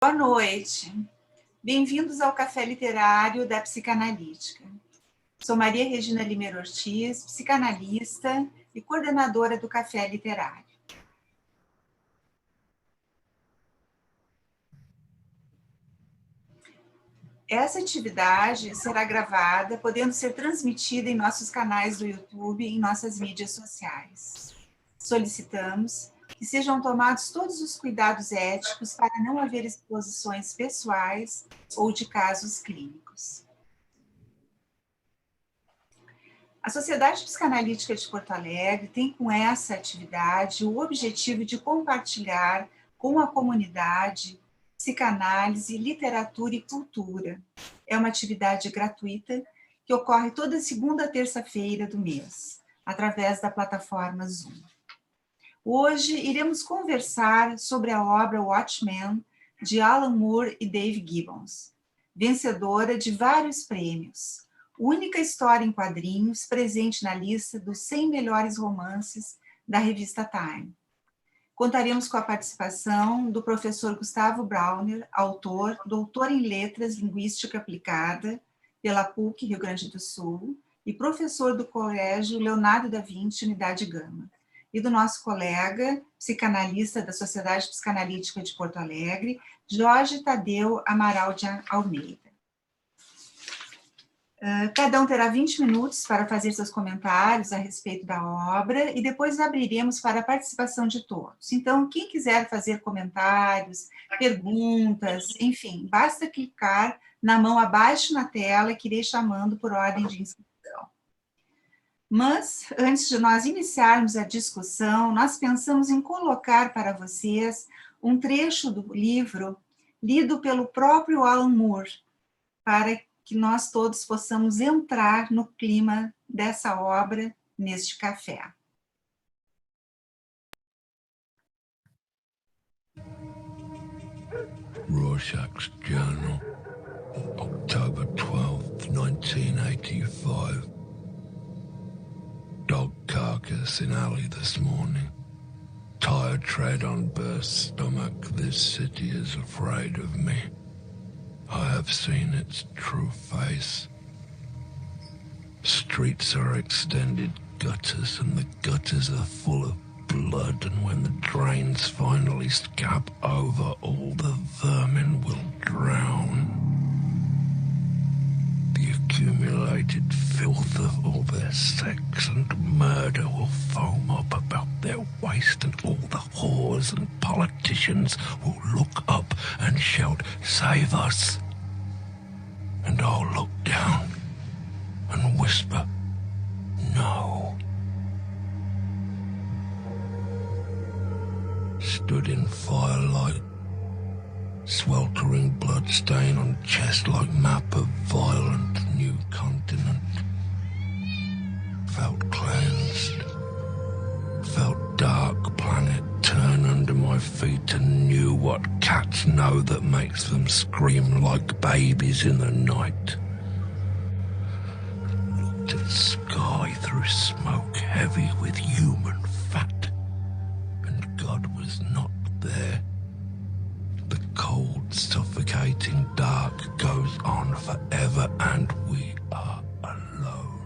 Boa noite. Bem-vindos ao Café Literário da Psicanalítica. Sou Maria Regina Limeiro Ortiz, psicanalista e coordenadora do Café Literário. Essa atividade será gravada, podendo ser transmitida em nossos canais do YouTube e em nossas mídias sociais. Solicitamos que sejam tomados todos os cuidados éticos para não haver exposições pessoais ou de casos clínicos. A Sociedade Psicanalítica de Porto Alegre tem com essa atividade o objetivo de compartilhar com a comunidade psicanálise, literatura e cultura. É uma atividade gratuita que ocorre toda segunda terça-feira do mês, através da plataforma Zoom. Hoje iremos conversar sobre a obra Watchmen, de Alan Moore e Dave Gibbons, vencedora de vários prêmios, única história em quadrinhos presente na lista dos 100 melhores romances da revista Time. Contaremos com a participação do professor Gustavo Brauner, autor, doutor em Letras Linguística Aplicada pela PUC Rio Grande do Sul e professor do Colégio Leonardo da Vinci, Unidade Gama, e do nosso colega, psicanalista da Sociedade Psicanalítica de Porto Alegre, Jorge Tadeu Amaral de Almeida. Cada um terá 20 minutos para fazer seus comentários a respeito da obra e depois abriremos para a participação de todos. Então, quem quiser fazer comentários, perguntas, enfim, basta clicar na mão abaixo na tela que irei chamando por ordem de inscrição. Mas, antes de nós iniciarmos a discussão, nós pensamos em colocar para vocês um trecho do livro lido pelo próprio Alan Moore, para que nós todos possamos entrar no clima dessa obra neste café. Rorschach's Journal, October 12th, 1985. Dog carcass in alley this morning. Tired tread on burst stomach. This city is afraid of me. I have seen its true face. Streets are extended gutters, and the gutters are full of blood, and when the drains finally scab over, all the vermin will drown. The accumulated filth of all their sex and murder will foam up about their waist, and all the whores and politicians will look up and shout, "Save us!" And I'll look down and whisper, "No." Stood in firelight, sweltering blood stain on chest like map of violent new continent. Felt cleansed, felt dark planet turn under my feet, and knew what cats know that makes them scream like babies in the night. Looked at sky through smoke heavy with human fat, and God was not there. The cold, suffocating dark goes on forever, and we are alone.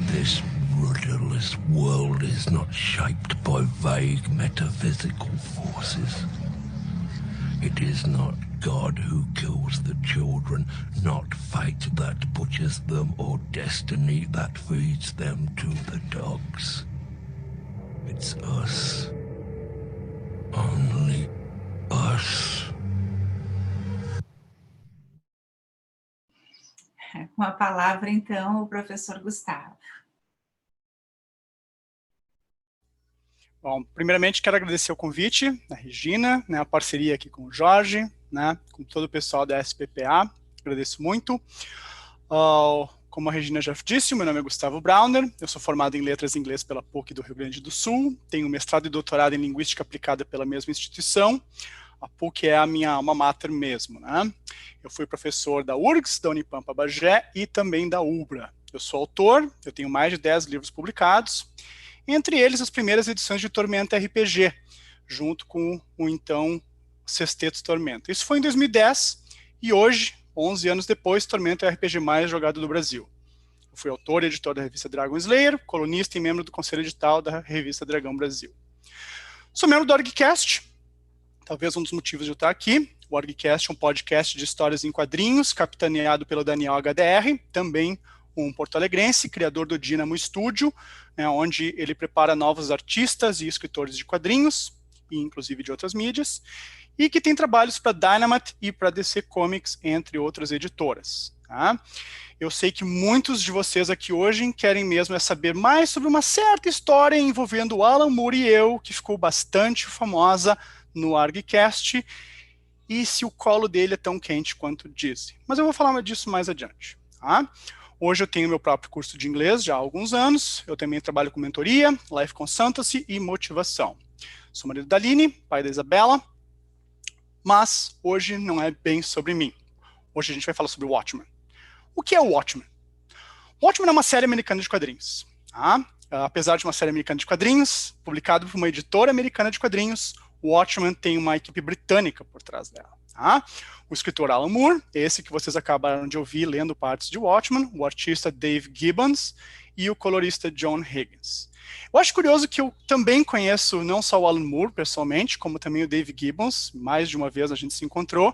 This rudderless world is not shaped by vague metaphysical forces. It is not God who kills the children, not fate that butchers them, or destiny that feeds them to the dogs. It's us. Only us. Com a palavra, então, o professor Gustavo. Bom, primeiramente quero agradecer o convite da Regina, a parceria aqui com o Jorge, com todo o pessoal da SPPA, agradeço muito. Como a Regina já disse, o meu nome é Gustavo Brauner, eu sou formado em Letras em Inglês pela PUC do Rio Grande do Sul, tenho mestrado e doutorado em Linguística Aplicada pela mesma instituição. A PUC é a minha alma mater mesmo, Eu fui professor da URGS, da Unipampa Bagé e também da UBRA. Eu sou autor, eu tenho mais de 10 livros publicados, entre eles as primeiras edições de Tormenta RPG, junto com o então Sexteto Tormenta. Isso foi em 2010 e hoje, 11 anos depois, Tormenta é o RPG mais jogado do Brasil. Eu fui autor e editor da revista Dragon Slayer, colunista e membro do conselho edital da revista Dragão Brasil. Sou membro do OrgCast, talvez um dos motivos de eu estar aqui. O OrgCast é um podcast de histórias em quadrinhos, capitaneado pelo Daniel HDR, também um porto-alegrense, criador do Dynamo Studio, né, onde ele prepara novos artistas e escritores de quadrinhos, e inclusive de outras mídias, e que tem trabalhos para Dynamite e para DC Comics, entre outras editoras. Tá? Eu sei que muitos de vocês aqui hoje querem mesmo saber mais sobre uma certa história envolvendo o Alan Moore e eu, que ficou bastante famosa no OrgCast, e se o colo dele é tão quente quanto dizem. Mas eu vou falar disso mais adiante. Tá? Hoje eu tenho meu próprio curso de inglês já há alguns anos, eu também trabalho com mentoria, life consultancy e motivação. Sou marido da Aline, pai da Isabela, mas hoje não é bem sobre mim. Hoje a gente vai falar sobre Watchmen. O que é o Watchmen? Watchmen é uma série americana de quadrinhos. Tá? Apesar de uma série americana de quadrinhos, publicado por uma editora americana de quadrinhos, o Watchmen tem uma equipe britânica por trás dela. Tá? O escritor Alan Moore, esse que vocês acabaram de ouvir lendo partes de Watchmen, o artista Dave Gibbons e o colorista John Higgins. Eu acho curioso que eu também conheço não só o Alan Moore pessoalmente, como também o Dave Gibbons, mais de uma vez a gente se encontrou,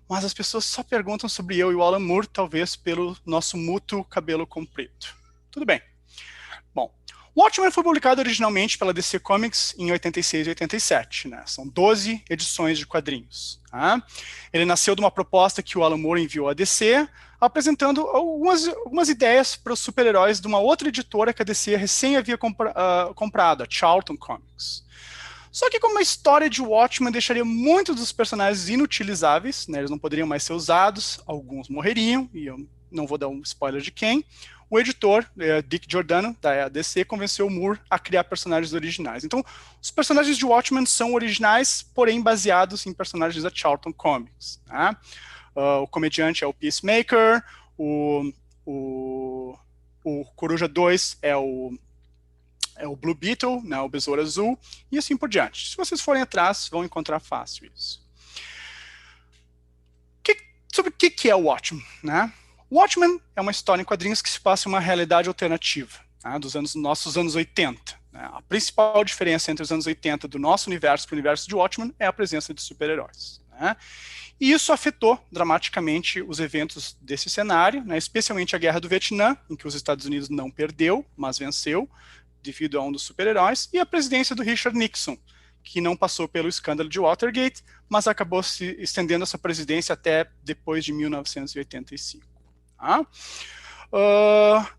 mas as pessoas só perguntam sobre eu e o Alan Moore, talvez pelo nosso mútuo cabelo comprido. Tudo bem. Bom, Watchmen foi publicado originalmente pela DC Comics em 86 e 87, né? São 12 edições de quadrinhos. Tá? Ele nasceu de uma proposta que o Alan Moore enviou à DC, apresentando algumas ideias para os super-heróis de uma outra editora que a DC recém havia comprado, a Charlton Comics. Só que como a história de Watchmen deixaria muitos dos personagens inutilizáveis, né, eles não poderiam mais ser usados, alguns morreriam, e eu não vou dar um spoiler de quem, o editor, Dick Giordano, da DC, convenceu o Moore a criar personagens originais. Então, os personagens de Watchmen são originais, porém baseados em personagens da Charlton Comics. Tá? O comediante é o Peacemaker, o Coruja 2 é o Blue Beetle, né, o Besouro Azul, e assim por diante. Se vocês forem atrás, vão encontrar fácil isso. Sobre o que é o Watchmen? Né? Watchmen é uma história em quadrinhos que se passa em uma realidade alternativa, né, dos nossos anos 80. Né? A principal diferença entre os anos 80 do nosso universo para o universo de Watchmen é a presença de super-heróis. Né? E isso afetou dramaticamente os eventos desse cenário, né, especialmente a Guerra do Vietnã, em que os Estados Unidos não perdeu, mas venceu, devido a um dos super-heróis, e a presidência do Richard Nixon, que não passou pelo escândalo de Watergate, mas acabou se estendendo essa presidência até depois de 1985. Tá?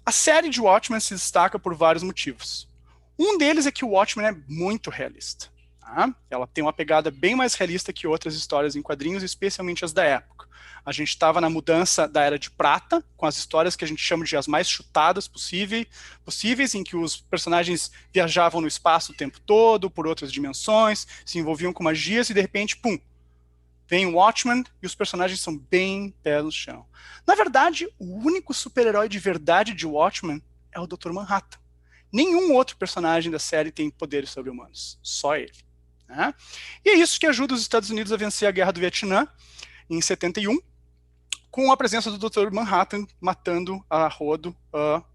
A série de Watchmen se destaca por vários motivos. Um deles é que o Watchmen é muito realista. Tá? Ela tem uma pegada bem mais realista que outras histórias em quadrinhos, especialmente as da época. A gente estava na mudança da Era de Prata, com as histórias que a gente chama de as mais chutadas possíveis, em que os personagens viajavam no espaço o tempo todo, por outras dimensões, se envolviam com magias e de repente, pum, vem o Watchmen e os personagens são bem pé no chão. Na verdade, o único super-herói de verdade de Watchmen é o Dr. Manhattan. Nenhum outro personagem da série tem poderes sobre-humanos, só ele. Né? E é isso que ajuda os Estados Unidos a vencer a Guerra do Vietnã, em 71, com a presença do Dr. Manhattan matando a rodo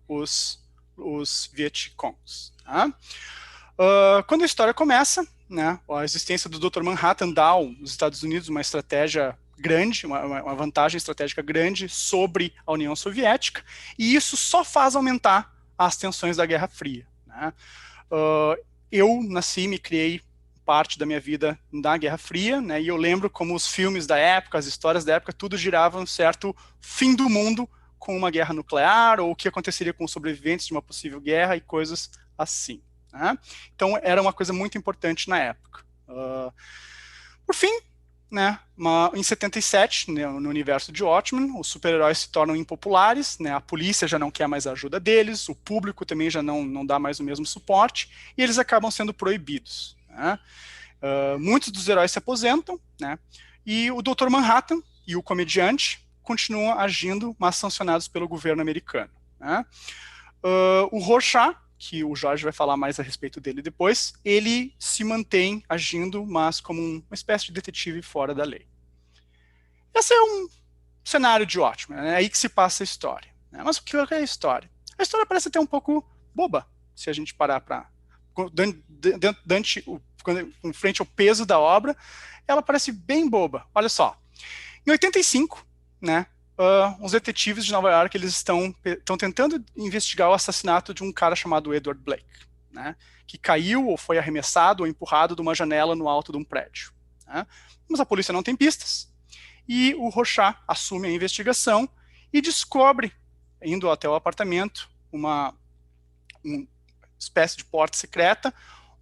os Vietcongs. Tá? Quando a história começa, né, a existência do Dr. Manhattan dá aos Estados Unidos uma estratégia grande, uma vantagem estratégica grande sobre a União Soviética, e isso só faz aumentar as tensões da Guerra Fria. Né? Eu nasci e me criei parte da minha vida na Guerra Fria, né, e eu lembro como os filmes da época, as histórias da época, tudo girava um certo fim do mundo com uma guerra nuclear, ou o que aconteceria com os sobreviventes de uma possível guerra e coisas assim. Né? Então era uma coisa muito importante na época. Por fim, né, em 77, né, no universo de Watchmen, os super-heróis se tornam impopulares, né, a polícia já não quer mais a ajuda deles, o público também já não dá mais o mesmo suporte, e eles acabam sendo proibidos. Né? Muitos dos heróis se aposentam, né, e o Dr. Manhattan e o comediante continuam agindo, mas sancionados pelo governo americano. Né? O Rorschach, que o Jorge vai falar mais a respeito dele depois, ele se mantém agindo, mas como uma espécie de detetive fora da lei. Esse é um cenário de Watchmen, é aí que se passa a história. Né? Mas o que é a história? A história parece até um pouco boba, se a gente parar para... em frente ao peso da obra, ela parece bem boba. Olha só, em 85, né, os detetives de Nova York, eles estão tentando investigar o assassinato de um cara chamado Edward Blake, né, que caiu ou foi arremessado ou empurrado de uma janela no alto de um prédio. Né? Mas a polícia não tem pistas, e o Rorschach assume a investigação e descobre, indo até o apartamento, uma espécie de porta secreta,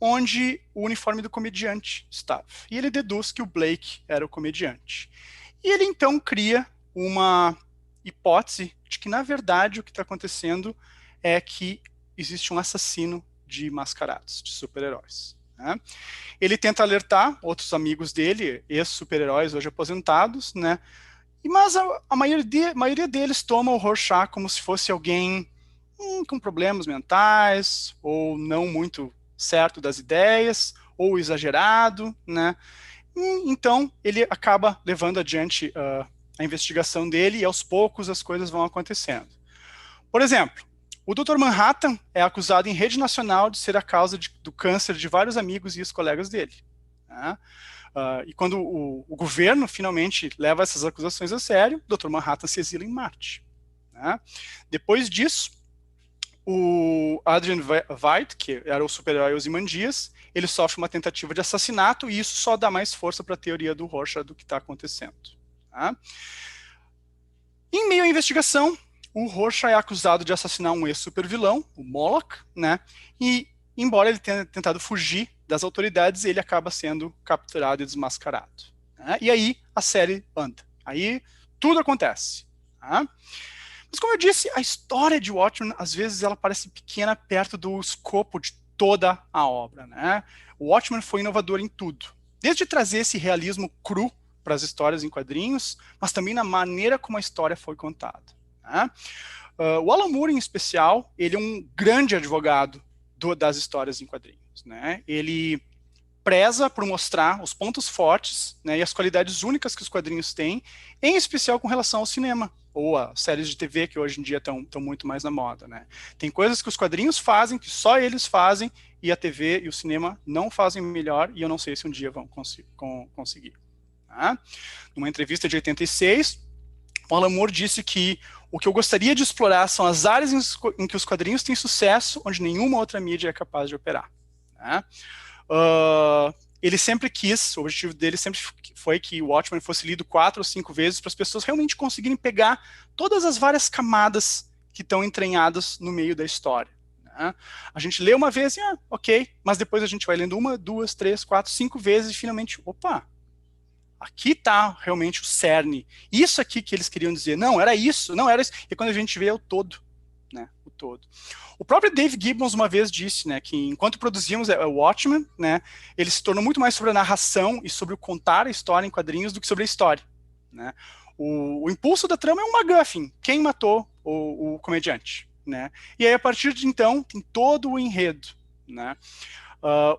onde o uniforme do comediante estava. E ele deduz que o Blake era o comediante. E ele então cria uma hipótese de que, na verdade, o que está acontecendo é que existe um assassino de mascarados, de super-heróis. Né? Ele tenta alertar outros amigos dele, ex-super-heróis hoje aposentados, né? Mas a maioria deles toma o Rorschach como se fosse alguém com problemas mentais, ou não muito certo das ideias, ou exagerado, né? Então, ele acaba levando adiante a investigação dele, e aos poucos as coisas vão acontecendo. Por exemplo, o Dr. Manhattan é acusado em rede nacional de ser a causa do câncer de vários amigos e ex-colegas dele. Né? E quando o governo finalmente leva essas acusações a sério, o Dr. Manhattan se exila em Marte. Né? Depois disso, o Adrian Veidt, que era o super-herói Ozymandias, ele sofre uma tentativa de assassinato, e isso só dá mais força para a teoria do Rorschach do que está acontecendo. Tá? Em meio à investigação, o Rorschach é acusado de assassinar um ex-supervilão, o Moloch, né? E, embora ele tenha tentado fugir das autoridades, ele acaba sendo capturado e desmascarado. Né? E aí a série anda. Aí tudo acontece. Tá? Mas, como eu disse, a história de Watchmen, às vezes, ela parece pequena perto do escopo de toda a obra. Né? O Watchmen foi inovador em tudo. Desde trazer esse realismo cru para as histórias em quadrinhos, mas também na maneira como a história foi contada. Né? O Alan Moore, em especial, ele é um grande advogado das histórias em quadrinhos. Né? Ele preza por mostrar os pontos fortes, né, e as qualidades únicas que os quadrinhos têm, em especial com relação ao cinema, ou a séries de TV que hoje em dia estão muito mais na moda. Né? Tem coisas que os quadrinhos fazem, que só eles fazem, e a TV e o cinema não fazem melhor, e eu não sei se um dia vão conseguir. Tá? Numa entrevista de 86, o Alan Moore disse que o que eu gostaria de explorar são as áreas em que os quadrinhos têm sucesso, onde nenhuma outra mídia é capaz de operar. Tá? Ele sempre quis, o objetivo dele sempre foi que o Watchmen fosse lido 4 ou 5 vezes para as pessoas realmente conseguirem pegar todas as várias camadas que estão entranhadas no meio da história. Né? A gente lê uma vez e, ok, mas depois a gente vai lendo 1, 2, 3, 4, 5 vezes e finalmente, opa, aqui está realmente o cerne. Isso aqui que eles queriam dizer. Não, era isso, não era isso. E quando a gente vê é o todo. Né, o todo. O próprio Dave Gibbons uma vez disse, né, que enquanto produzíamos o Watchmen, né, ele se tornou muito mais sobre a narração e sobre o contar a história em quadrinhos do que sobre a história. Né? O impulso da trama é um MacGuffin, quem matou o comediante. Né? E aí, a partir de então, tem todo o enredo. Né?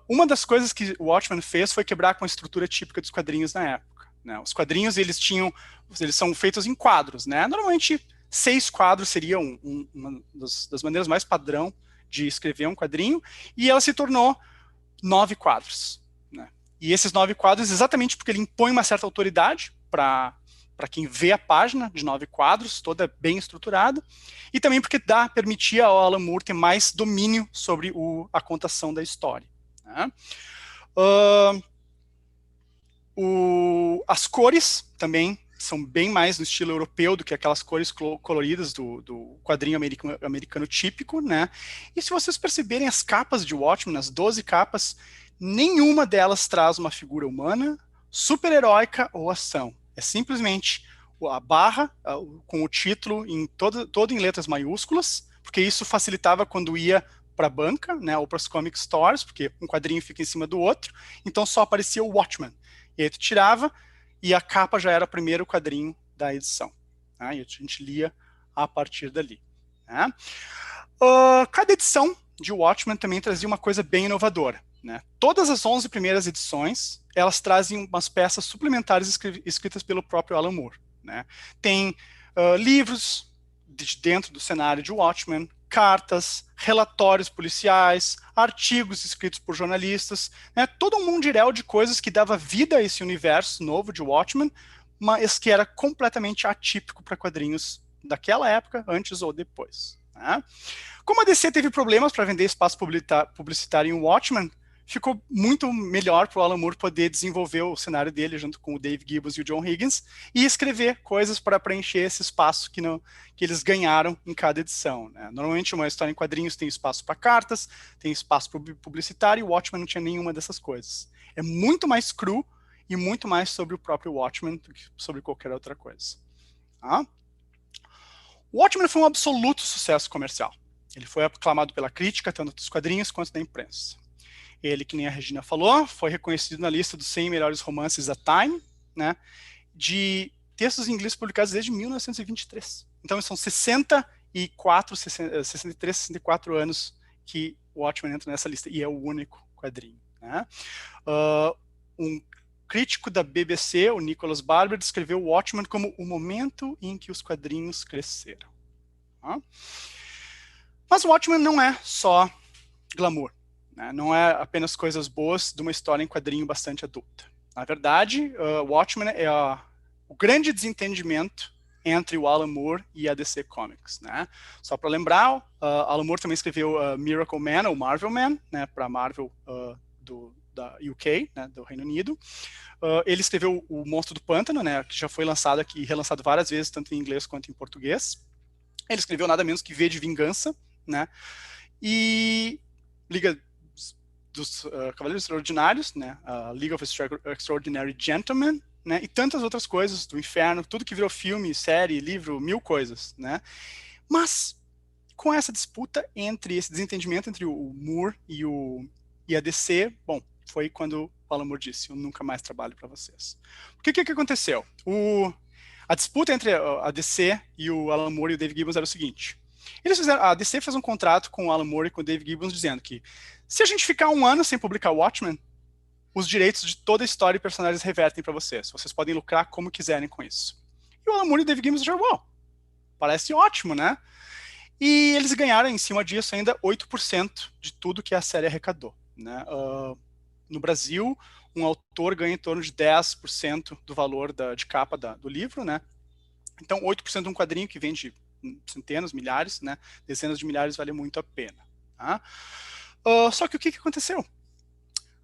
Uma das coisas que o Watchmen fez foi quebrar com a estrutura típica dos quadrinhos na época. Né? Os quadrinhos, eles são feitos em quadros. Né? Normalmente, 6 quadros seria uma das maneiras mais padrão de escrever um quadrinho, e ela se tornou 9 quadros. Né? E esses 9 quadros, exatamente porque ele impõe uma certa autoridade para quem vê a página de 9 quadros, toda bem estruturada, e também porque permitia ao Alan Moore ter mais domínio sobre a contação da história. Né? As cores também são bem mais no estilo europeu do que aquelas cores coloridas do quadrinho americano típico, né? E se vocês perceberem as capas de Watchmen, as 12 capas, nenhuma delas traz uma figura humana, super-heróica ou ação. É simplesmente a barra com o título todo em letras maiúsculas, porque isso facilitava quando ia para a banca, né, ou para as comic stores, porque um quadrinho fica em cima do outro, então só aparecia o Watchmen. E aí tu tirava, e a capa já era o primeiro quadrinho da edição. Né? E a gente lia a partir dali. Né? Cada edição de Watchmen também trazia uma coisa bem inovadora, né? Todas as 11 primeiras edições, elas trazem umas peças suplementares escritas pelo próprio Alan Moore, né? Tem livros de dentro do cenário de Watchmen, cartas, relatórios policiais, artigos escritos por jornalistas, né? Todo um mundiréu de coisas que dava vida a esse universo novo de Watchmen, mas que era completamente atípico para quadrinhos daquela época, antes ou depois, né? Como a DC teve problemas para vender espaço publicitário em Watchmen, ficou muito melhor para o Alan Moore poder desenvolver o cenário dele junto com o Dave Gibbons e o John Higgins e escrever coisas para preencher esse espaço que eles ganharam em cada edição, né? Normalmente uma história em quadrinhos tem espaço para cartas, tem espaço publicitário, e o Watchmen não tinha nenhuma dessas coisas. É muito mais cru e muito mais sobre o próprio Watchmen do que sobre qualquer outra coisa. Tá? O Watchmen foi um absoluto sucesso comercial. Ele foi aclamado pela crítica, tanto dos quadrinhos quanto da imprensa. Ele, que nem a Regina falou, foi reconhecido na lista dos 100 melhores romances da Time, né, de textos em inglês publicados desde 1923. Então, são 63, 64 anos que o Watchmen entra nessa lista, e é o único quadrinho. Né? Um crítico da BBC, o Nicholas Barber, descreveu o Watchmen como o momento em que os quadrinhos cresceram. Tá? Mas o Watchmen não é só glamour, né? Não é apenas coisas boas de uma história em quadrinho bastante adulta. Na verdade, Watchmen é o grande desentendimento entre o Alan Moore e a DC Comics. Né? Só para lembrar, Alan Moore também escreveu Miracle Man, ou Marvel Man, né, para a Marvel da UK, né, do Reino Unido. Ele escreveu o Monstro do Pântano, né, que já foi lançado aqui e relançado várias vezes, tanto em inglês quanto em português. Ele escreveu nada menos que V de Vingança, né, e Liga dos Cavaleiros Extraordinários, né, League of Extraordinary Gentlemen, né, e tantas outras coisas do inferno, tudo que virou filme, série, livro, 1000 coisas, né. Mas com essa disputa esse desentendimento entre o Moore e a DC, bom, foi quando o Alan Moore disse: eu nunca mais trabalho para vocês. O que aconteceu? A disputa entre a DC e o Alan Moore e o Dave Gibbons era o seguinte: a DC fez um contrato com o Alan Moore e com o Dave Gibbons dizendo que se a gente ficar 1 ano sem publicar Watchmen, os direitos de toda a história e personagens revertem para vocês. Vocês podem lucrar como quiserem com isso. E o Alan Moore e o Dave Gibbons disseram: uau, parece ótimo, né? E eles ganharam em cima disso ainda 8% de tudo que a série arrecadou. Né? No Brasil, um autor ganha em torno de 10% do valor de capa do livro, né? Então 8% de um quadrinho que vende centenas, milhares, né? Dezenas de milhares vale muito a pena. Tá? Só que o que aconteceu?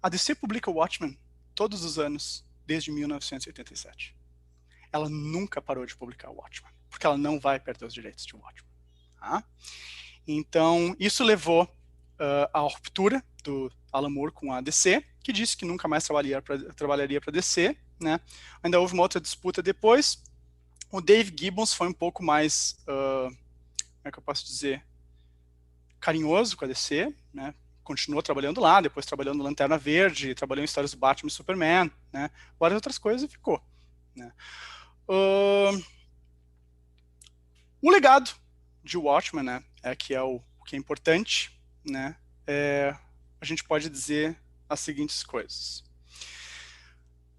A DC publica o Watchmen todos os anos desde 1987. Ela nunca parou de publicar o Watchmen, porque ela não vai perder os direitos de Watchmen. Tá? Então, isso levou à ruptura do Alan Moore com a DC, que disse que nunca mais trabalharia para a DC. Né? Ainda houve uma outra disputa depois. O Dave Gibbons foi um pouco mais, como é que eu posso dizer, carinhoso com a DC, né? Continuou trabalhando lá, depois trabalhando no Lanterna Verde, trabalhou em histórias do Batman e Superman, né? Várias outras coisas e ficou. Né? O legado de Watchmen, né, que é o que é importante, né, a gente pode dizer as seguintes coisas.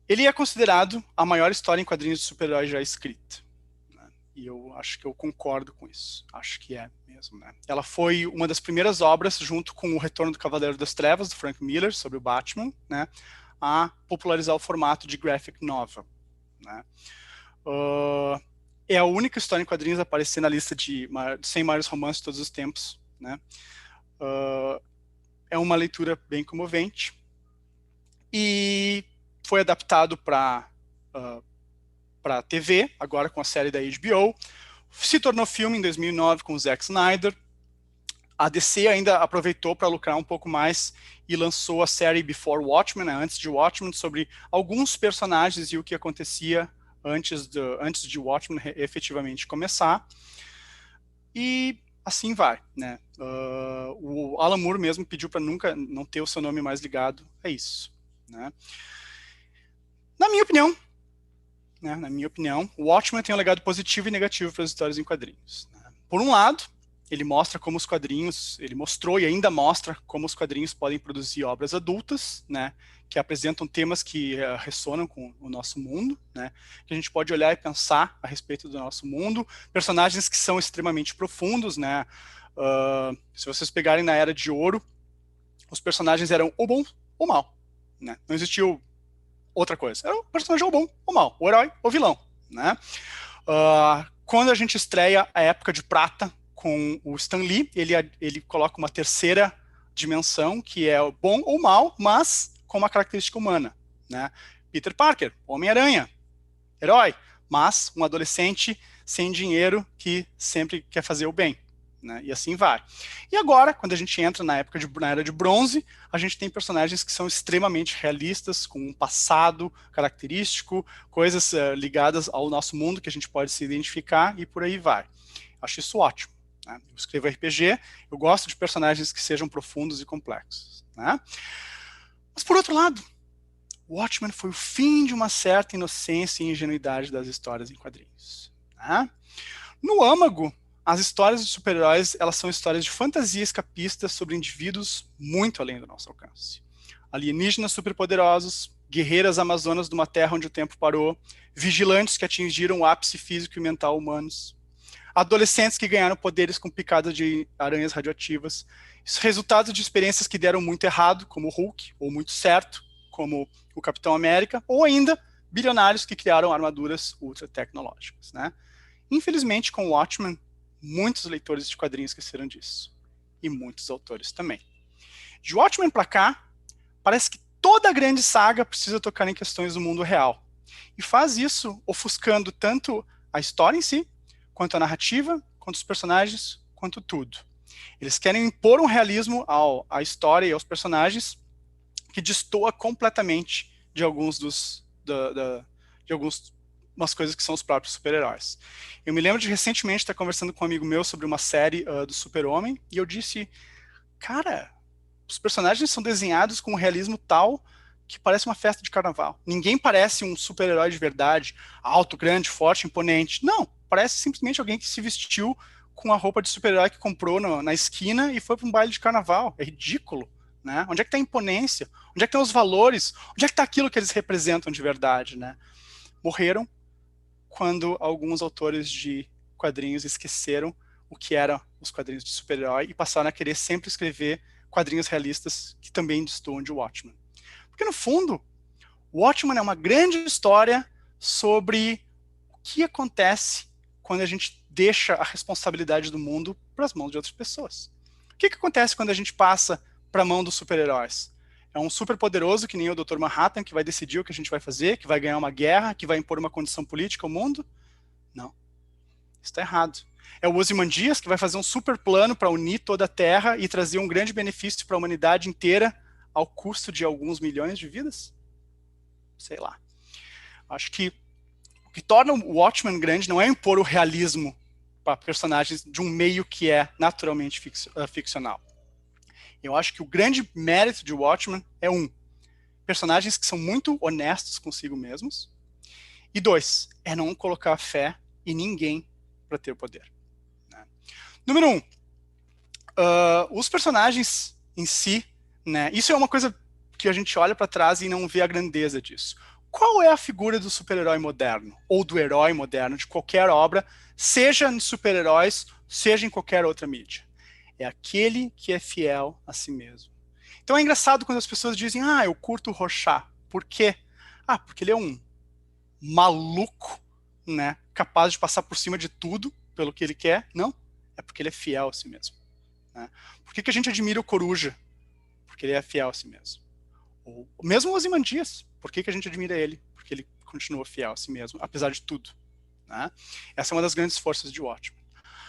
Ele é considerado a maior história em quadrinhos de super-herói já escrita. Né, e eu acho que eu concordo com isso. Acho que é mesmo. Né. Ela foi uma das primeiras obras, junto com O Retorno do Cavaleiro das Trevas, do Frank Miller, sobre o Batman, né, a popularizar o formato de graphic novel. Né. É a única história em quadrinhos a aparecer na lista de 100 maiores romances de todos os tempos. Né? É uma leitura bem comovente. E foi adaptado para TV, agora com a série da HBO. Se tornou filme em 2009 com o Zack Snyder. A DC ainda aproveitou para lucrar um pouco mais e lançou a série Before Watchmen, né, antes de Watchmen, sobre alguns personagens e o que acontecia antes de Watchmen efetivamente começar. E assim vai. Né? O Alan Moore mesmo pediu para nunca não ter o seu nome mais ligado a isso. Né? Na minha opinião, o Watchmen tem um legado positivo e negativo para as histórias em quadrinhos. Né? Por um lado, ele mostra como os quadrinhos, ele mostrou e ainda mostra como os quadrinhos podem produzir obras adultas, né, que apresentam temas que ressonam com o nosso mundo, né, que a gente pode olhar e pensar a respeito do nosso mundo, personagens que são extremamente profundos, né, se vocês pegarem na Era de Ouro, os personagens eram ou bom ou mal, né, não existiu outra coisa, era o personagem ou bom ou mal, o herói ou vilão, né. Quando a gente estreia a Época de Prata com o Stan Lee, ele coloca uma terceira dimensão, que é o bom ou mal, mas com uma característica humana, né? Peter Parker, Homem-Aranha, herói, mas um adolescente sem dinheiro que sempre quer fazer o bem, né? E assim vai. E agora, quando a gente entra na Era de Bronze, a gente tem personagens que são extremamente realistas, com um passado característico, coisas ligadas ao nosso mundo que a gente pode se identificar e por aí vai. Acho isso ótimo, né? Eu escrevo RPG, eu gosto de personagens que sejam profundos e complexos, né? Mas por outro lado, Watchmen foi o fim de uma certa inocência e ingenuidade das histórias em quadrinhos, né? No âmago, as histórias de super-heróis, elas são histórias de fantasia escapista sobre indivíduos muito além do nosso alcance. Alienígenas superpoderosos, guerreiras amazonas de uma terra onde o tempo parou, vigilantes que atingiram o ápice físico e mental humanos, adolescentes que ganharam poderes com picadas de aranhas radioativas, resultados de experiências que deram muito errado, como o Hulk, ou muito certo, como o Capitão América, ou ainda bilionários que criaram armaduras ultra tecnológicas, né? Infelizmente, com o Watchmen, muitos leitores de quadrinhos esqueceram disso. E muitos autores também. De Watchmen para cá, parece que toda grande saga precisa tocar em questões do mundo real. E faz isso ofuscando tanto a história em si, quanto a narrativa, quanto os personagens, quanto tudo. Eles querem impor um realismo à história e aos personagens que destoa completamente de algumas coisas que são os próprios super-heróis. Eu me lembro de recentemente estar conversando com um amigo meu sobre uma série do Super-Homem, e eu disse, cara, os personagens são desenhados com um realismo tal que parece uma festa de carnaval. Ninguém parece um super-herói de verdade, alto, grande, forte, imponente. Não, parece simplesmente alguém que se vestiu com a roupa de super-herói que comprou na esquina e foi para um baile de carnaval. É ridículo, né? Onde é que está a imponência? Onde é que estão os valores? Onde é que está aquilo que eles representam de verdade, né? Morreram quando alguns autores de quadrinhos esqueceram o que eram os quadrinhos de super-herói e passaram a querer sempre escrever quadrinhos realistas que também destoam de Watchmen. Porque, no fundo, Watchmen é uma grande história sobre o que acontece quando a gente deixa a responsabilidade do mundo para as mãos de outras pessoas. O que acontece quando a gente passa para a mão dos super-heróis? É um super poderoso que nem o Dr. Manhattan que vai decidir o que a gente vai fazer, que vai ganhar uma guerra, que vai impor uma condição política ao mundo? Não. Isso está errado. É o Ozymandias que vai fazer um super plano para unir toda a Terra e trazer um grande benefício para a humanidade inteira ao custo de alguns milhões de vidas? Sei lá. Acho que o que torna o Watchmen grande não é impor o realismo para personagens de um meio que é naturalmente ficcional. Eu acho que o grande mérito de Watchmen é personagens que são muito honestos consigo mesmos, e 2, é não colocar fé em ninguém para ter o poder. Né? Número 1, os personagens em si, né, isso é uma coisa que a gente olha para trás e não vê a grandeza disso. Qual é a figura do super-herói moderno, ou do herói moderno, de qualquer obra, seja em super-heróis, seja em qualquer outra mídia? É aquele que é fiel a si mesmo. Então é engraçado quando as pessoas dizem, eu curto o Rorschach. Por quê? Porque ele é um maluco, né, capaz de passar por cima de tudo pelo que ele quer. Não, é porque ele é fiel a si mesmo. Né? Por que a gente admira o Coruja? Porque ele é fiel a si mesmo. Ou mesmo o Ozymandias, por que a gente admira ele? Porque ele continua fiel a si mesmo, apesar de tudo. Né? Essa é uma das grandes forças de Watchmen.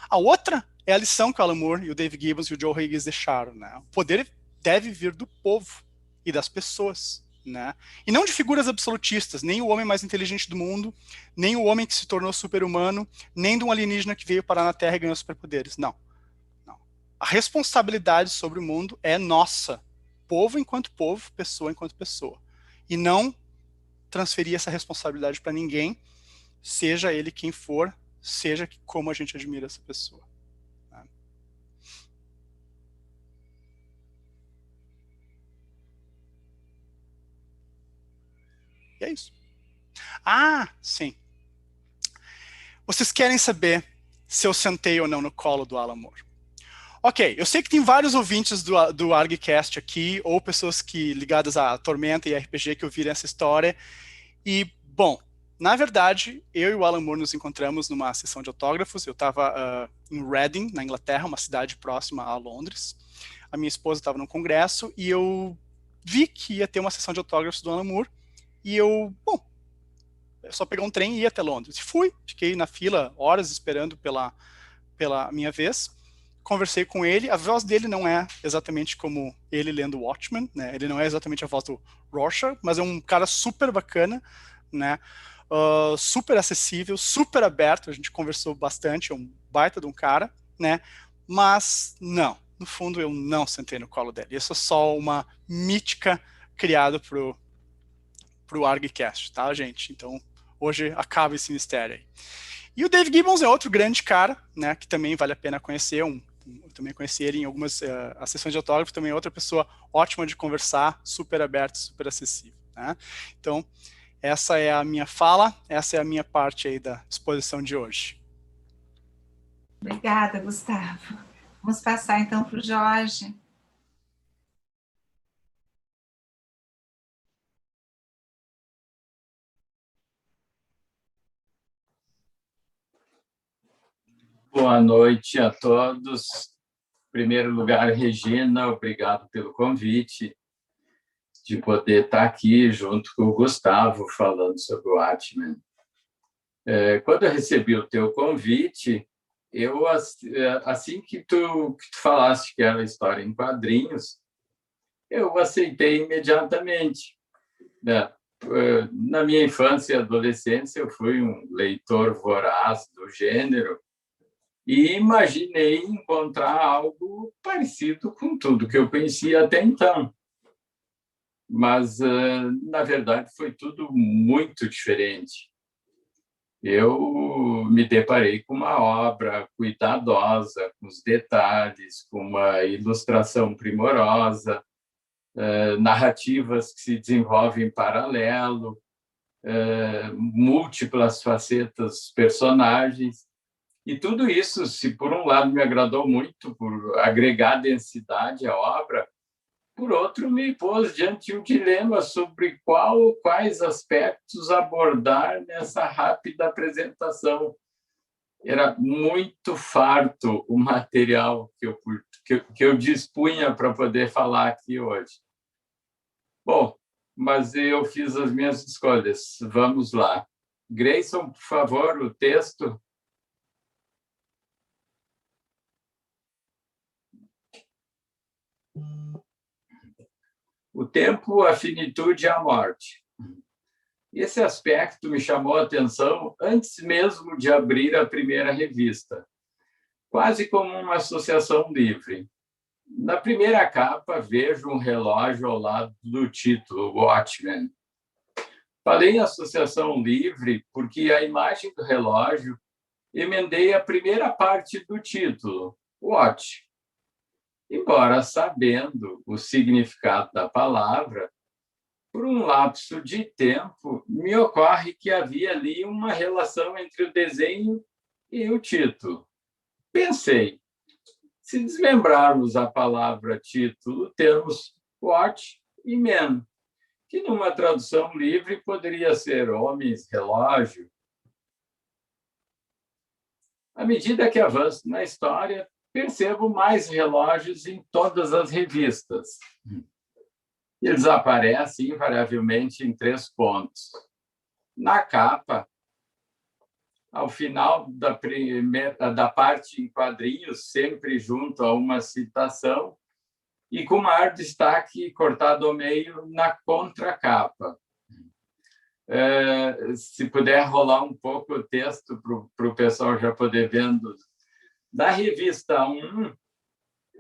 A outra é a lição que o Alan Moore e o Dave Gibbons e o Joe Higgins deixaram. Né? O poder deve vir do povo e das pessoas. Né? E não de figuras absolutistas, nem o homem mais inteligente do mundo, nem o homem que se tornou super-humano, nem de um alienígena que veio parar na Terra e ganhou superpoderes. Não. A responsabilidade sobre o mundo é nossa. Povo enquanto povo, pessoa enquanto pessoa. E não transferir essa responsabilidade para ninguém, seja ele quem for, seja como a gente admira essa pessoa. Né? E é isso. Ah, sim. Vocês querem saber se eu sentei ou não no colo do Alan Moore? Ok, eu sei que tem vários ouvintes do ArgCast aqui, ou pessoas ligadas à Tormenta e RPG que ouviram essa história. E, bom, na verdade, eu e o Alan Moore nos encontramos numa sessão de autógrafos. Eu estava em Reading, na Inglaterra, uma cidade próxima a Londres. A minha esposa estava num congresso e eu vi que ia ter uma sessão de autógrafos do Alan Moore. E bom, é só pegar um trem e ir até Londres. E fui, fiquei na fila horas esperando pela minha vez. Conversei com ele, a voz dele não é exatamente como ele lendo Watchmen, né? Ele não é exatamente a voz do Rorschach, mas é um cara super bacana, né? Super acessível, super aberto, a gente conversou bastante, é um baita de um cara, né? Mas não, no fundo eu não sentei no colo dele. Isso é só uma mítica criada pro ArgCast, tá, gente? Então, hoje acaba esse mistério aí. E o Dave Gibbons é outro grande cara, né, que também vale a pena conhecer. Eu também conheci ele em algumas sessões de autógrafo, também é outra pessoa ótima de conversar, super aberto, super acessível, né? Então, essa é a minha fala, essa é a minha parte aí da exposição de hoje. Obrigada, Gustavo. Vamos passar então para o Jorge. Boa noite a todos. Em primeiro lugar, Regina, obrigado pelo convite de poder estar aqui junto com o Gustavo falando sobre o Watchmen. Quando eu recebi o teu convite, eu assim que tu falaste que era história em quadrinhos, eu aceitei imediatamente, né? Na minha infância e adolescência, eu fui um leitor voraz do gênero e imaginei encontrar algo parecido com tudo que eu conhecia até então. Mas, na verdade, foi tudo muito diferente. Eu me deparei com uma obra cuidadosa, com os detalhes, com uma ilustração primorosa, narrativas que se desenvolvem em paralelo, múltiplas facetas dos personagens. E tudo isso, se por um lado me agradou muito por agregar densidade à obra, por outro me pôs diante de um dilema sobre quais aspectos abordar nessa rápida apresentação. Era muito farto o material que eu dispunha para poder falar aqui hoje. Bom, mas eu fiz as minhas escolhas. Vamos lá. Grayson, por favor, o texto. O tempo, a finitude e a morte. Esse aspecto me chamou a atenção antes mesmo de abrir a primeira revista, quase como uma associação livre. Na primeira capa, vejo um relógio ao lado do título, Watchmen. Falei em associação livre porque a imagem do relógio emendei a primeira parte do título, Watch. Embora sabendo o significado da palavra, por um lapso de tempo, me ocorre que havia ali uma relação entre o desenho e o título. Pensei, se desmembrarmos a palavra título, temos watch e men, que numa tradução livre poderia ser homens, relógio. À medida que avanço na história, percebo mais relógios em todas as revistas. Eles aparecem invariavelmente em 3 pontos. Na capa, ao final da parte em quadrinhos, sempre junto a uma citação, e com maior destaque cortado ao meio na contracapa. Se puder rolar um pouco o texto para o pessoal já poder vendo. Da revista 1,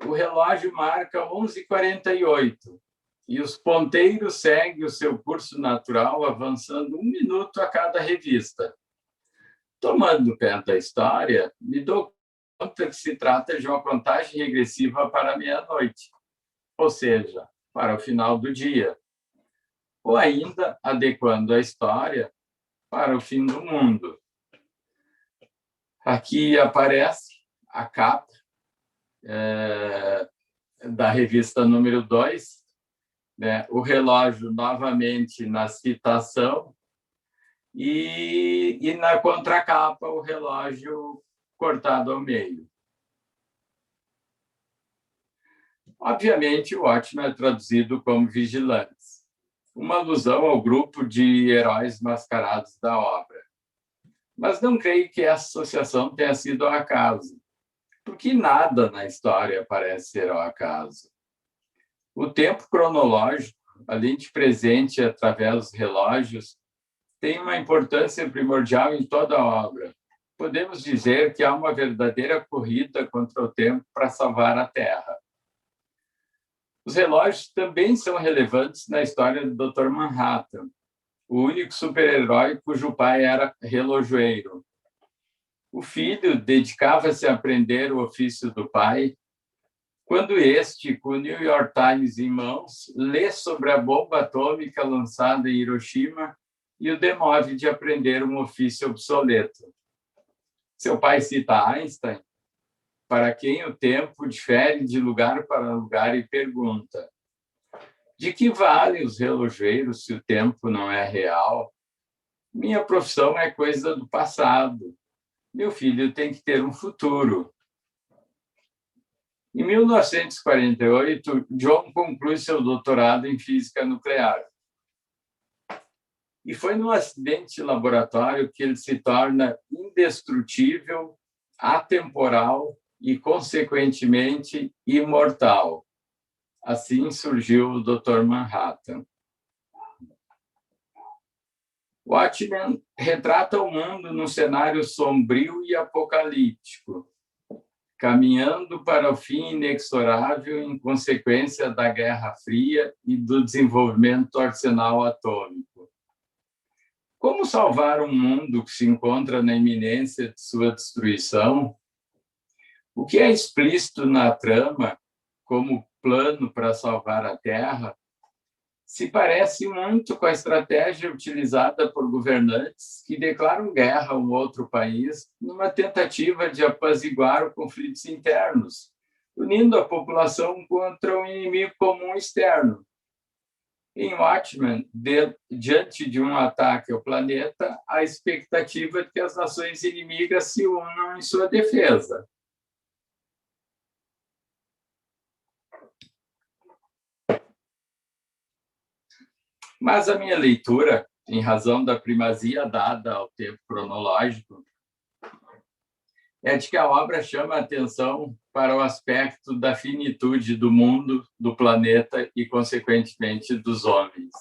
o relógio marca 11h48 e os ponteiros seguem o seu curso natural, avançando 1 minuto a cada revista. Tomando pé da história, me dou conta que se trata de uma contagem regressiva para a meia-noite, ou seja, para o final do dia. ou ainda adequando a história para o fim do mundo. Aqui aparece a capa da revista número 2, né? O relógio novamente na citação e na contracapa o relógio cortado ao meio. Obviamente, o Watchmen é traduzido como vigilantes, uma alusão ao grupo de heróis mascarados da obra. Mas não creio que essa associação tenha sido ao acaso, porque nada na história parece ser ao acaso. O tempo cronológico, além de presente através dos relógios, tem uma importância primordial em toda a obra. Podemos dizer que há uma verdadeira corrida contra o tempo para salvar a Terra. Os relógios também são relevantes na história do Dr. Manhattan, o único super-herói cujo pai era relojoeiro. O filho dedicava-se a aprender o ofício do pai, quando este, com o New York Times em mãos, lê sobre a bomba atômica lançada em Hiroshima e o demove de aprender um ofício obsoleto. Seu pai cita Einstein, para quem o tempo difere de lugar para lugar, e pergunta: de que valem os relojoeiros se o tempo não é real? Minha profissão é coisa do passado. Meu filho tem que ter um futuro. Em 1948, John conclui seu doutorado em física nuclear. E foi num acidente de laboratório que ele se torna indestrutível, atemporal e, consequentemente, imortal. Assim surgiu o Dr. Manhattan. Watchmen retrata o mundo num cenário sombrio e apocalíptico, caminhando para o fim inexorável em consequência da Guerra Fria e do desenvolvimento do arsenal atômico. Como salvar um mundo que se encontra na iminência de sua destruição? O que é explícito na trama como plano para salvar a Terra se parece muito com a estratégia utilizada por governantes que declaram guerra a um outro país numa tentativa de apaziguar conflitos internos, unindo a população contra um inimigo comum externo. Em Watchmen, diante de um ataque ao planeta, há a expectativa de que as nações inimigas se unam em sua defesa. Mas a minha leitura, em razão da primazia dada ao tempo cronológico, é de que a obra chama a atenção para o aspecto da finitude do mundo, do planeta e, consequentemente, dos homens.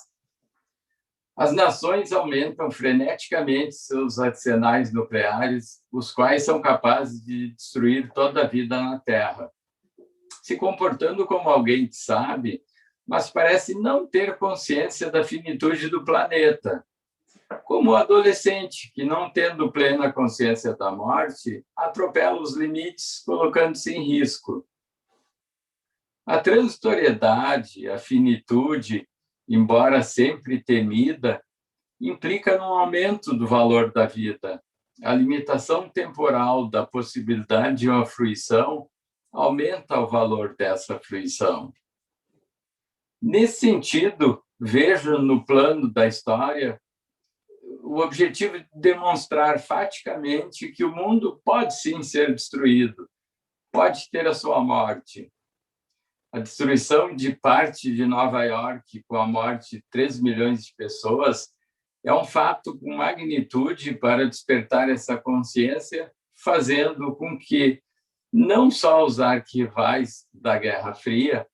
As nações aumentam freneticamente seus arsenais nucleares, os quais são capazes de destruir toda a vida na Terra, se comportando como alguém que sabe, mas parece não ter consciência da finitude do planeta. Como o adolescente que, não tendo plena consciência da morte, atropela os limites, colocando-se em risco. A transitoriedade, a finitude, embora sempre temida, implica num aumento do valor da vida. A limitação temporal da possibilidade de uma fruição aumenta o valor dessa fruição. Nesse sentido, vejo no plano da história o objetivo de demonstrar faticamente que o mundo pode sim ser destruído, pode ter a sua morte. A destruição de parte de Nova York, com a morte de 3 milhões de pessoas, é um fato com magnitude para despertar essa consciência, fazendo com que não só os arquivais da Guerra Fria,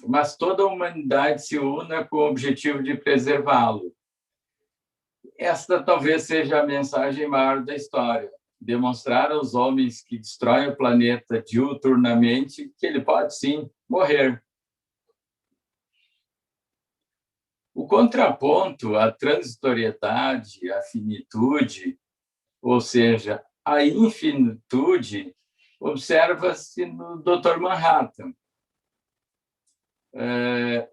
mas toda a humanidade se una com o objetivo de preservá-lo. Esta talvez seja a mensagem maior da história, demonstrar aos homens que destroem o planeta diuturnamente que ele pode, sim, morrer. O contraponto à transitoriedade, à finitude, ou seja, à infinitude, observa-se no Dr. Manhattan.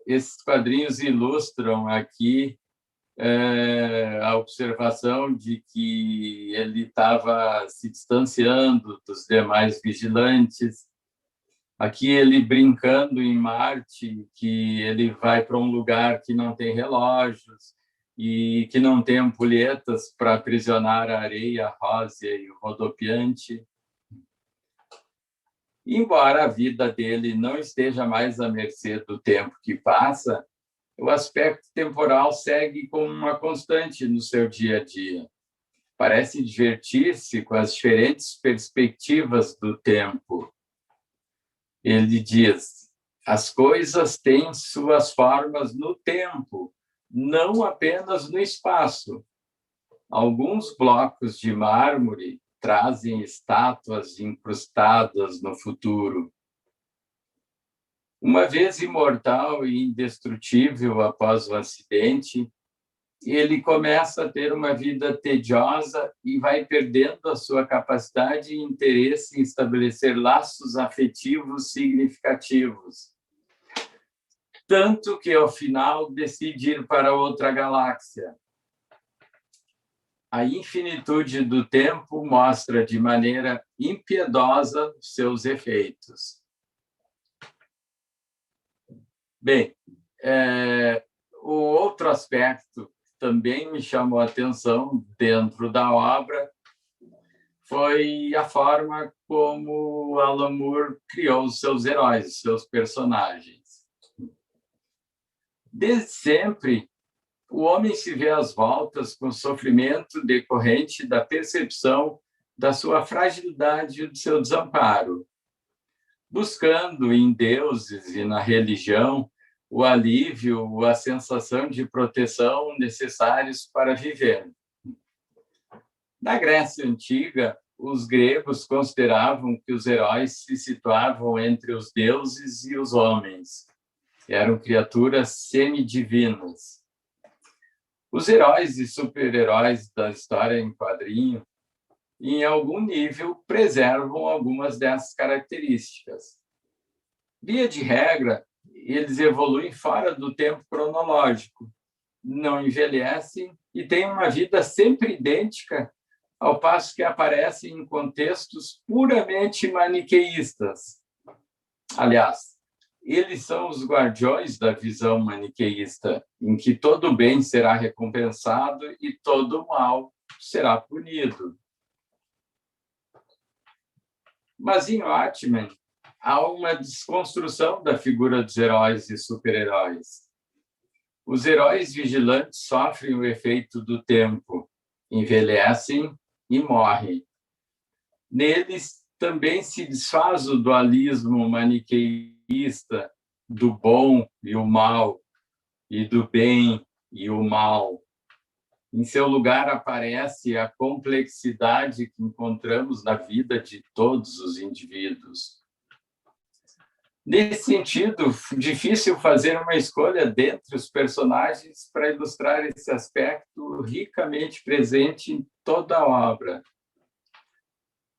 esses quadrinhos ilustram aqui a observação de que ele estava se distanciando dos demais vigilantes. Aqui ele brincando em Marte, que ele vai para um lugar que não tem relógios e que não tem ampulhetas para aprisionar a areia rósea e o rodopiante. Embora a vida dele não esteja mais à mercê do tempo que passa, o aspecto temporal segue como uma constante no seu dia a dia. Parece divertir-se com as diferentes perspectivas do tempo. Ele diz: as coisas têm suas formas no tempo, não apenas no espaço. Alguns blocos de mármore trazem estátuas incrustadas no futuro. Uma vez imortal e indestrutível após o acidente, ele começa a ter uma vida tediosa e vai perdendo a sua capacidade e interesse em estabelecer laços afetivos significativos. Tanto que, ao final, decide ir para outra galáxia. A infinitude do tempo mostra de maneira impiedosa seus efeitos. Bem, o outro aspecto que também me chamou a atenção dentro da obra foi a forma como Alan Moore criou os seus heróis, seus personagens. Desde sempre, o homem se vê às voltas com sofrimento decorrente da percepção da sua fragilidade e do seu desamparo, buscando em deuses e na religião o alívio, a sensação de proteção necessários para viver. Na Grécia Antiga, os gregos consideravam que os heróis se situavam entre os deuses e os homens. Eram criaturas semidivinas. Os heróis e super-heróis da história em quadrinho, em algum nível, preservam algumas dessas características. Via de regra, eles evoluem fora do tempo cronológico, não envelhecem e têm uma vida sempre idêntica, ao passo que aparecem em contextos puramente maniqueístas. Aliás, eles são os guardiões da visão maniqueísta, em que todo bem será recompensado e todo mal será punido. Mas em Watchmen, há uma desconstrução da figura dos heróis e super-heróis. Os heróis vigilantes sofrem o efeito do tempo, envelhecem e morrem. Neles também se desfaz o dualismo maniqueísta do bom e o mal, e do bem e o mal. Em seu lugar aparece a complexidade que encontramos na vida de todos os indivíduos. Nesse sentido, difícil fazer uma escolha dentre os personagens para ilustrar esse aspecto ricamente presente em toda a obra.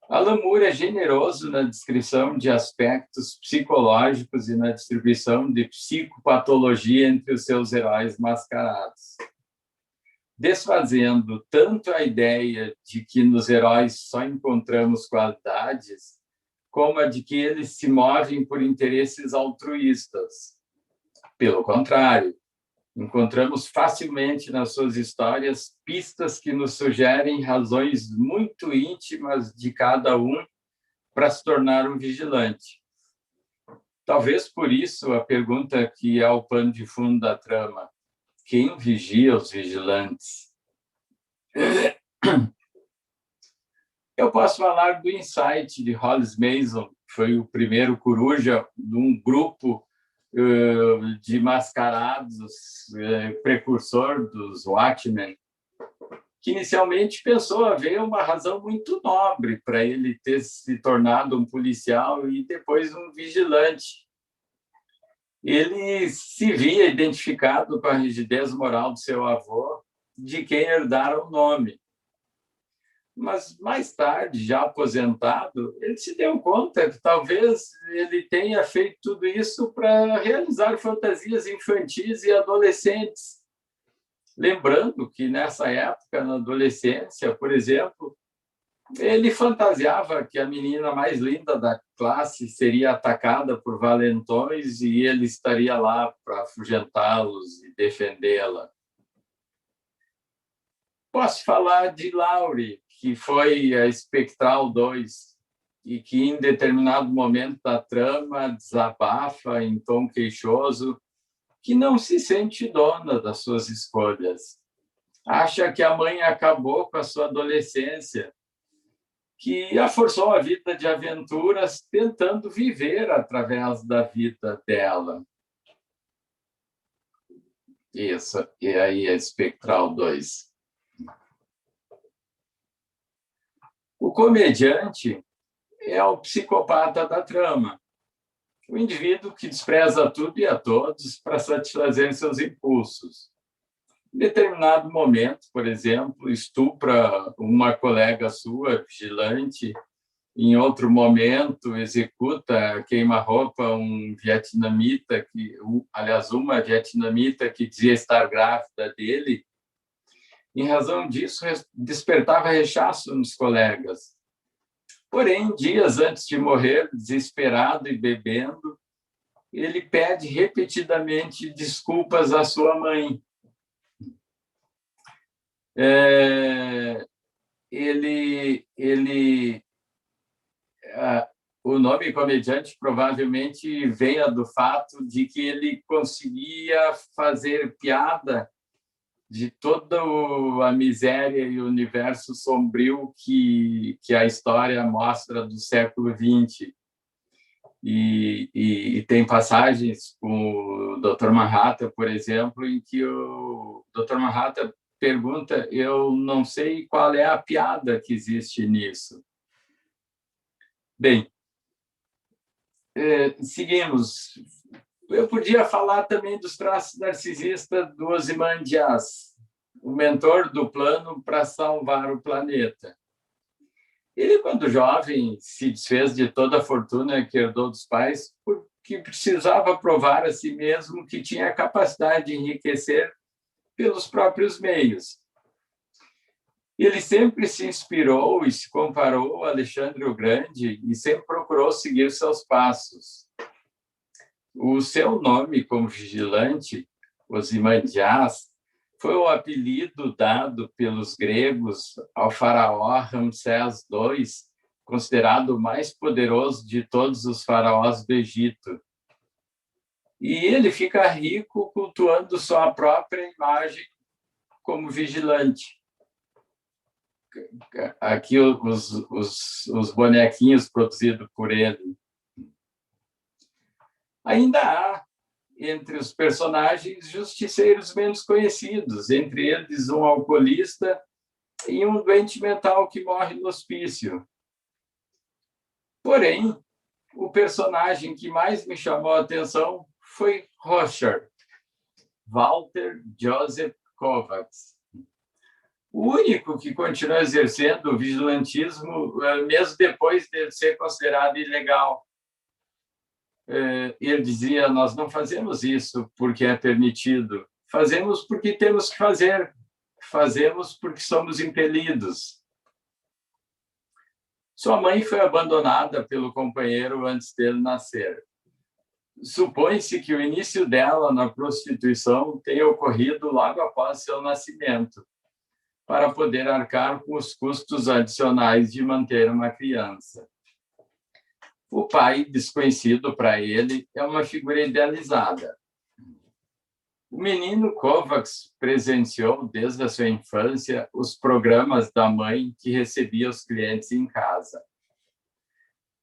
Alan Moore é generoso na descrição de aspectos psicológicos e na distribuição de psicopatologia entre os seus heróis mascarados, desfazendo tanto a ideia de que nos heróis só encontramos qualidades, como a de que eles se movem por interesses altruístas. Pelo contrário, encontramos facilmente nas suas histórias pistas que nos sugerem razões muito íntimas de cada um para se tornar um vigilante. Talvez por isso a pergunta que é o pano de fundo da trama: quem vigia os vigilantes? Eu posso falar do Insight, de Hollis Mason, que foi o primeiro coruja de um grupo de mascarados, precursor dos Watchmen, que inicialmente pensou haver uma razão muito nobre para ele ter se tornado um policial e depois um vigilante. Ele se via identificado com a rigidez moral do seu avô, de quem herdara o nome. Mas mais tarde, já aposentado, ele se deu conta que talvez ele tenha feito tudo isso para realizar fantasias infantis e adolescentes. Lembrando que nessa época, na adolescência, por exemplo, ele fantasiava que a menina mais linda da classe seria atacada por valentões e ele estaria lá para afugentá-los e defendê-la. Posso falar de Laurie, que foi a Espectral 2, e que, em determinado momento da trama, desabafa em tom queixoso, que não se sente dona das suas escolhas. Acha que a mãe acabou com a sua adolescência, que a forçou a vida de aventuras, tentando viver através da vida dela. Isso, e aí a Espectral 2. O comediante é o psicopata da trama, o indivíduo que despreza tudo e a todos para satisfazer seus impulsos. Em determinado momento, por exemplo, estupra uma colega sua, vigilante. Em outro momento, executa, queima-roupa um vietnamita, uma vietnamita que dizia estar grávida dele. Em razão disso, despertava rechaço nos colegas. Porém, dias antes de morrer, desesperado e bebendo, ele pede repetidamente desculpas à sua mãe. O nome comediante provavelmente venha do fato de que ele conseguia fazer piada de toda a miséria e o universo sombrio que a história mostra do século XX. E tem passagens com o Dr. Manhattan, por exemplo, em que o Dr. Manhattan pergunta: eu não sei qual é a piada que existe nisso. Bem, seguimos. Eu podia falar também dos traços narcisistas do Ozymandias, o mentor do plano para salvar o planeta. Ele, quando jovem, se desfez de toda a fortuna que herdou dos pais porque precisava provar a si mesmo que tinha a capacidade de enriquecer pelos próprios meios. Ele sempre se inspirou e se comparou a Alexandre o Grande e sempre procurou seguir seus passos. O seu nome como vigilante, Ozymandias, foi o apelido dado pelos gregos ao faraó Ramsés II, considerado o mais poderoso de todos os faraós do Egito. E ele fica rico cultuando sua própria imagem como vigilante. Aqui os bonequinhos produzidos por ele. Ainda há, entre os personagens, justiceiros menos conhecidos, entre eles um alcoolista e um doente mental que morre no hospício. Porém, o personagem que mais me chamou a atenção foi Rorschach, Walter Joseph Kovacs. O único que continua exercendo o vigilantismo mesmo depois de ser considerado ilegal. Ele dizia: nós não fazemos isso porque é permitido, fazemos porque temos que fazer, fazemos porque somos impelidos. Sua mãe foi abandonada pelo companheiro antes dele nascer. Supõe-se que o início dela na prostituição tenha ocorrido logo após seu nascimento, para poder arcar com os custos adicionais de manter uma criança. O pai, desconhecido para ele, é uma figura idealizada. O menino Kovacs presenciou, desde a sua infância, os programas da mãe que recebia os clientes em casa.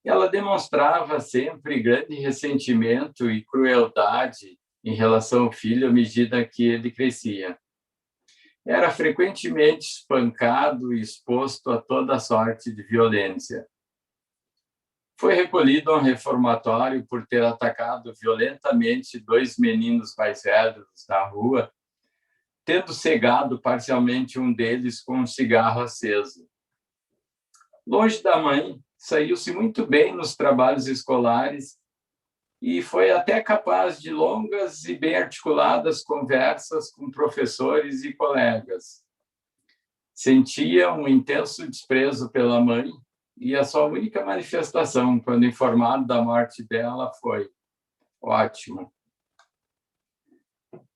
Ela demonstrava sempre grande ressentimento e crueldade em relação ao filho à medida que ele crescia. Era frequentemente espancado e exposto a toda sorte de violência. Foi recolhido a um reformatório por ter atacado violentamente 2 meninos mais velhos da rua, tendo cegado parcialmente um deles com um cigarro aceso. Longe da mãe, saiu-se muito bem nos trabalhos escolares e foi até capaz de longas e bem articuladas conversas com professores e colegas. Sentia um intenso desprezo pela mãe e a sua única manifestação, quando informado da morte dela, foi: ótimo.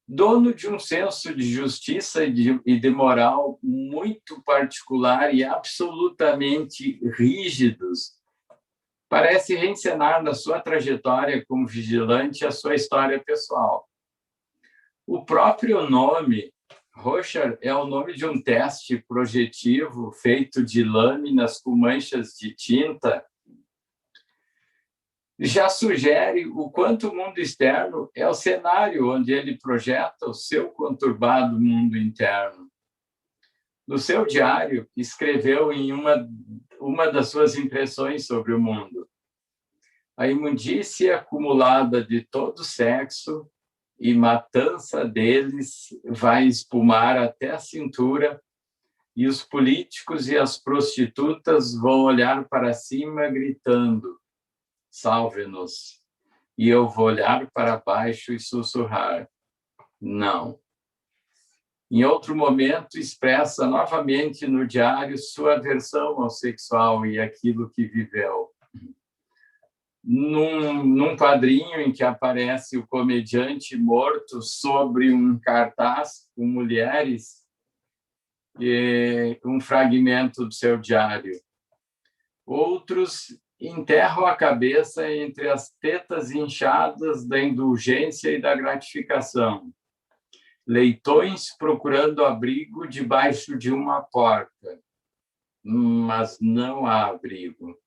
Dono de um senso de justiça e de moral muito particular e absolutamente rígidos, parece reencenar na sua trajetória como vigilante a sua história pessoal. O próprio nome, Rorschach, é o nome de um teste projetivo feito de lâminas com manchas de tinta. Já sugere o quanto o mundo externo é o cenário onde ele projeta o seu conturbado mundo interno. No seu diário, escreveu em uma das suas impressões sobre o mundo: a imundícia acumulada de todo sexo e matança deles vai espumar até a cintura, e os políticos e as prostitutas vão olhar para cima gritando: salve-nos. E eu vou olhar para baixo e sussurrar: não. Em outro momento, expressa novamente no diário sua aversão ao sexual e aquilo que viveu. Num quadrinho em que aparece o comediante morto sobre um cartaz com mulheres, e um fragmento do seu diário. Outros enterram a cabeça entre as tetas inchadas da indulgência e da gratificação. Leitões procurando abrigo debaixo de uma porta, mas não há abrigo.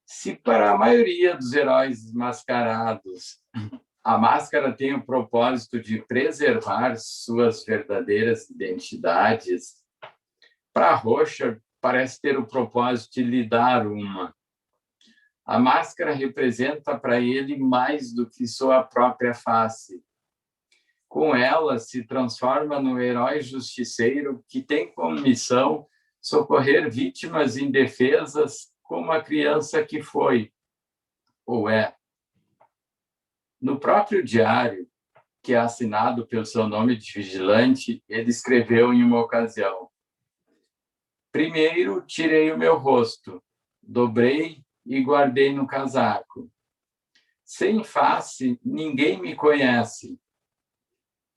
Se para a maioria dos heróis mascarados a máscara tem o propósito de preservar suas verdadeiras identidades, para Rorschach parece ter o propósito de lhe dar uma. A máscara representa para ele mais do que sua própria face. Com ela, se transforma no herói justiceiro que tem como missão socorrer vítimas indefesas como a criança que foi, ou é. No próprio diário, que é assinado pelo seu nome de vigilante, ele escreveu em uma ocasião: primeiro tirei o meu rosto, dobrei e guardei no casaco. Sem face, ninguém me conhece.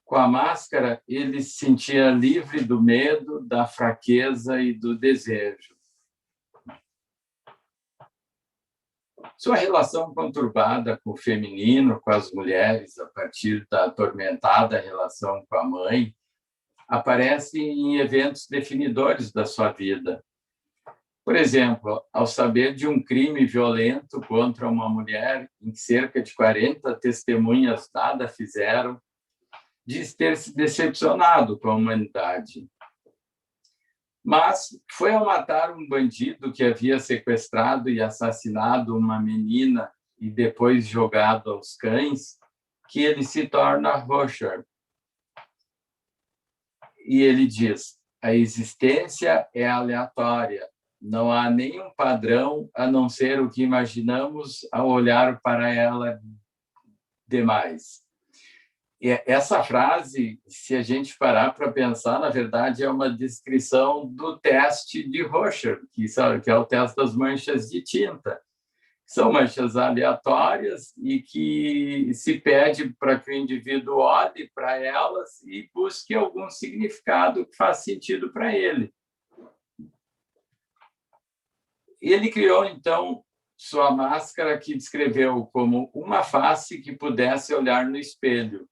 Com a máscara, ele se sentia livre do medo, da fraqueza e do desejo. Sua relação conturbada com o feminino, com as mulheres, a partir da atormentada relação com a mãe, aparece em eventos definidores da sua vida. Por exemplo, ao saber de um crime violento contra uma mulher em que cerca de 40 testemunhas nada fizeram, diz ter se decepcionado com a humanidade. Mas foi ao matar um bandido que havia sequestrado e assassinado uma menina e depois jogado aos cães que ele se torna Rorschach. E ele diz: a existência é aleatória, não há nenhum padrão a não ser o que imaginamos ao olhar para ela demais. E essa frase, se a gente parar para pensar, na verdade é uma descrição do teste de Rorschach, que é o teste das manchas de tinta. São manchas aleatórias e que se pede para que o indivíduo olhe para elas e busque algum significado que faça sentido para ele. Ele criou, então, sua máscara, que descreveu como uma face que pudesse olhar no espelho,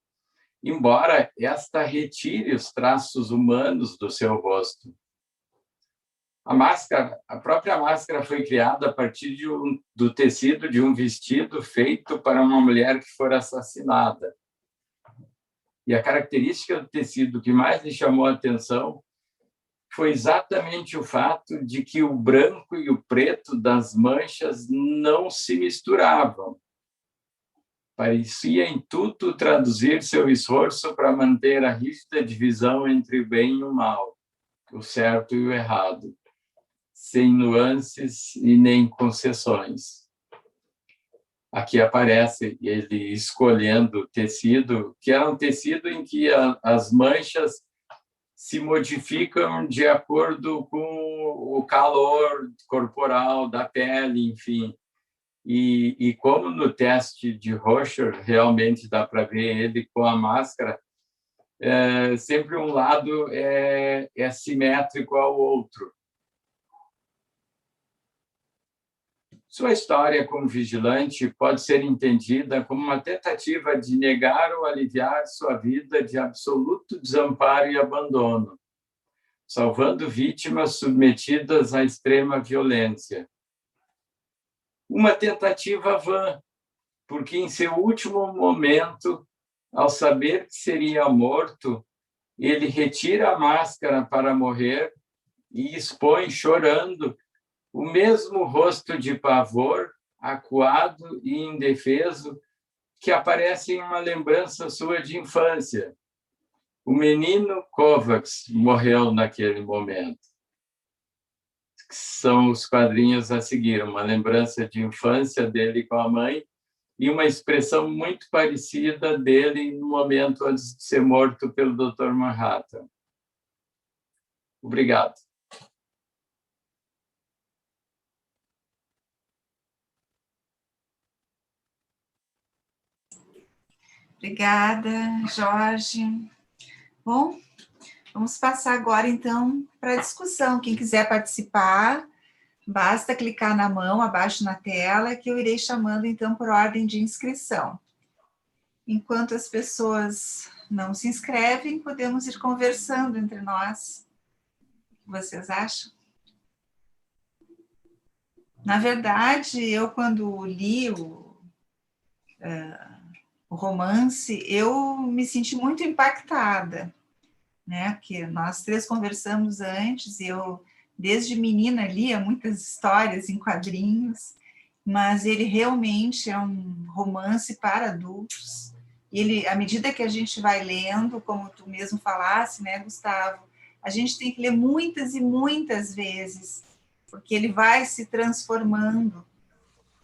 embora esta retire os traços humanos do seu rosto. A própria máscara foi criada a partir do tecido de um vestido feito para uma mulher que fora assassinada. E a característica do tecido que mais lhe chamou a atenção foi exatamente o fato de que o branco e o preto das manchas não se misturavam. Parecia em tudo traduzir seu esforço para manter a rígida divisão entre o bem e o mal, o certo e o errado. sem nuances e nem concessões. Aqui aparece ele escolhendo tecido, que era um tecido em que as manchas se modificam de acordo com o calor corporal da pele, enfim. E como no teste de Rorschach realmente dá para ver ele com a máscara, sempre um lado é simétrico ao outro. Sua história como vigilante pode ser entendida como uma tentativa de negar ou aliviar sua vida de absoluto desamparo e abandono, salvando vítimas submetidas à extrema violência. Uma tentativa vã, porque em seu último momento, ao saber que seria morto, ele retira a máscara para morrer e expõe, chorando, o mesmo rosto de pavor, acuado e indefeso, que aparece em uma lembrança sua de infância. O menino Kovacs morreu naquele momento. São os quadrinhos a seguir, uma lembrança de infância dele com a mãe e uma expressão muito parecida dele no momento antes de ser morto pelo Dr. Manhattan. Obrigado. Obrigada, Jorge. Bom, vamos passar agora, então, para a discussão. Quem quiser participar, basta clicar na mão abaixo na tela, que eu irei chamando, então, por ordem de inscrição. Enquanto as pessoas não se inscrevem, podemos ir conversando entre nós. O que vocês acham? Na verdade, eu, quando li o romance, eu me senti muito impactada, né? Porque nós três conversamos antes, eu, desde menina, lia muitas histórias em quadrinhos, mas ele realmente é um romance para adultos. E ele, à medida que a gente vai lendo, como tu mesmo falasse, né, Gustavo, a gente tem que ler muitas e muitas vezes, porque ele vai se transformando,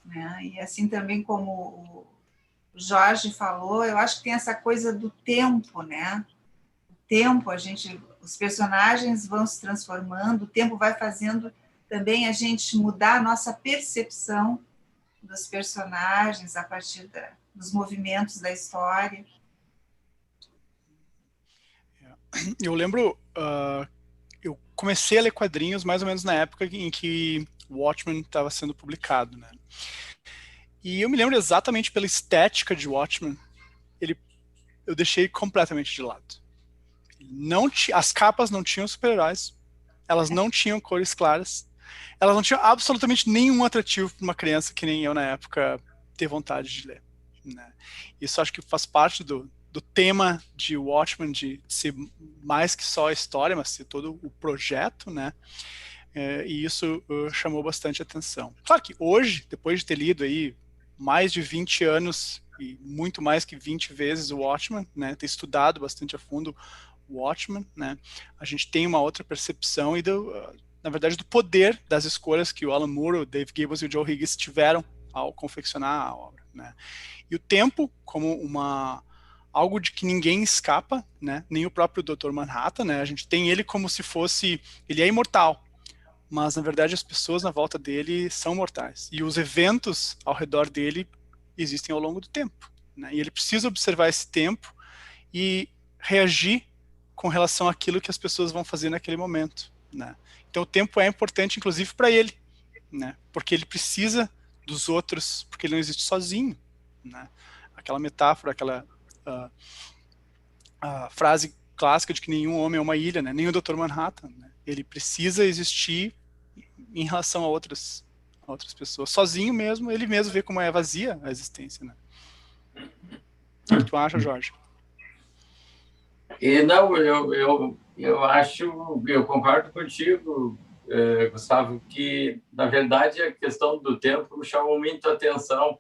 né? E assim também como o Jorge falou, eu acho que tem essa coisa do tempo, né? O tempo, os personagens vão se transformando, o tempo vai fazendo também a gente mudar a nossa percepção dos personagens a partir dos movimentos da história. Eu lembro, eu comecei a ler quadrinhos mais ou menos na época em que Watchmen estava sendo publicado, né? E eu me lembro exatamente pela estética de Watchmen, eu deixei completamente de lado. As capas não tinham super-heróis, elas não tinham cores claras, elas não tinham absolutamente nenhum atrativo para uma criança que nem eu na época ter vontade de ler, né? Isso acho que faz parte do tema de Watchmen, de ser mais que só a história, mas ser todo o projeto, né? E isso chamou bastante atenção. Claro que hoje, depois de ter lido aí mais de 20 anos e muito mais que 20 vezes o Watchmen, né, ter estudado bastante a fundo o Watchmen, né, a gente tem uma outra percepção e na verdade do poder das escolhas que o Alan Moore, o Dave Gibbons e o Joe Higgins tiveram ao confeccionar a obra, né. E o tempo como algo de que ninguém escapa, né, nem o próprio Dr. Manhattan, né, a gente tem ele como se fosse, ele é imortal, mas na verdade as pessoas na volta dele são mortais. E os eventos ao redor dele existem ao longo do tempo, né? E ele precisa observar esse tempo e reagir com relação àquilo que as pessoas vão fazer naquele momento, né? Então o tempo é importante, inclusive, para ele, né? Porque ele precisa dos outros, porque ele não existe sozinho, né? Aquela metáfora, aquela frase clássica de que nenhum homem é uma ilha, né? Nem o Dr. Manhattan, né? Ele precisa existir em relação a outras pessoas. Sozinho mesmo, ele mesmo vê como é vazia a existência, né? O que tu acha, Jorge? Não, eu acho, eu concordo contigo, Gustavo, que, na verdade, a questão do tempo me chamou muito a atenção.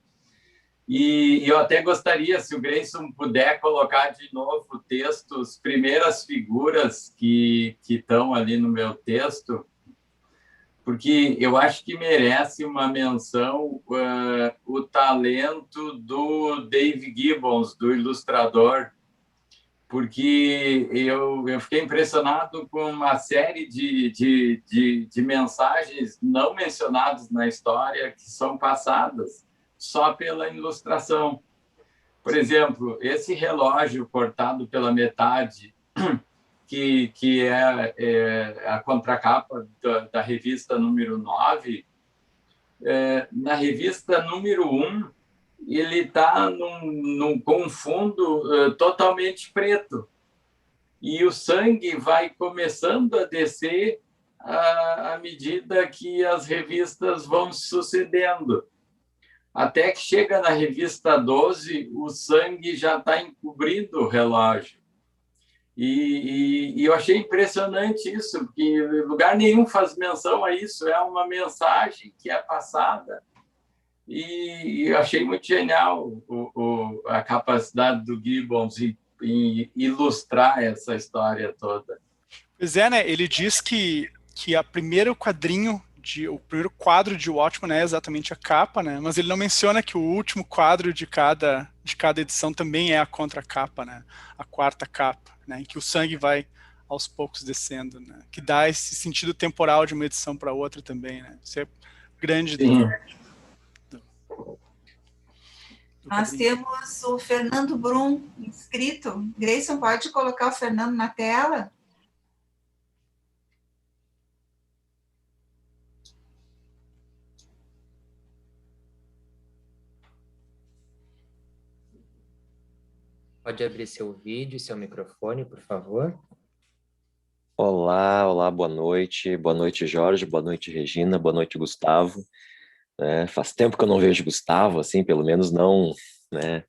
E eu até gostaria, se o Grayson puder colocar de novo o texto, as primeiras figuras que estão ali no meu texto, porque eu acho que merece uma menção o talento do Dave Gibbons, do ilustrador, porque eu fiquei impressionado com uma série de mensagens não mencionadas na história que são passadas só pela ilustração. Por exemplo, esse relógio cortado pela metade, que é a contracapa da revista número 9, na revista número 1, ele está com um fundo totalmente preto. E o sangue vai começando a descer à medida que as revistas vão sucedendo. Até que chega na revista 12, o sangue já está encobrindo o relógio. E eu achei impressionante isso, porque lugar nenhum faz menção a isso, é uma mensagem que é passada. E eu achei muito genial a capacidade do Gibbons em ilustrar essa história toda. Pois é, né? Ele diz que o primeiro quadro de Watchmen é exatamente a capa, né? Mas ele não menciona que o último quadro de cada edição também é a contracapa, né? A quarta capa, né? Em que o sangue vai aos poucos descendo, né? Que dá esse sentido temporal de uma edição para outra também, né? Isso é grande. Nós temos o Fernando Brum inscrito. Grayson, pode colocar o Fernando na tela? Pode abrir seu vídeo e seu microfone, por favor. Olá, boa noite. Boa noite, Jorge. Boa noite, Regina. Boa noite, Gustavo. Faz tempo que eu não vejo Gustavo, assim, pelo menos não, né,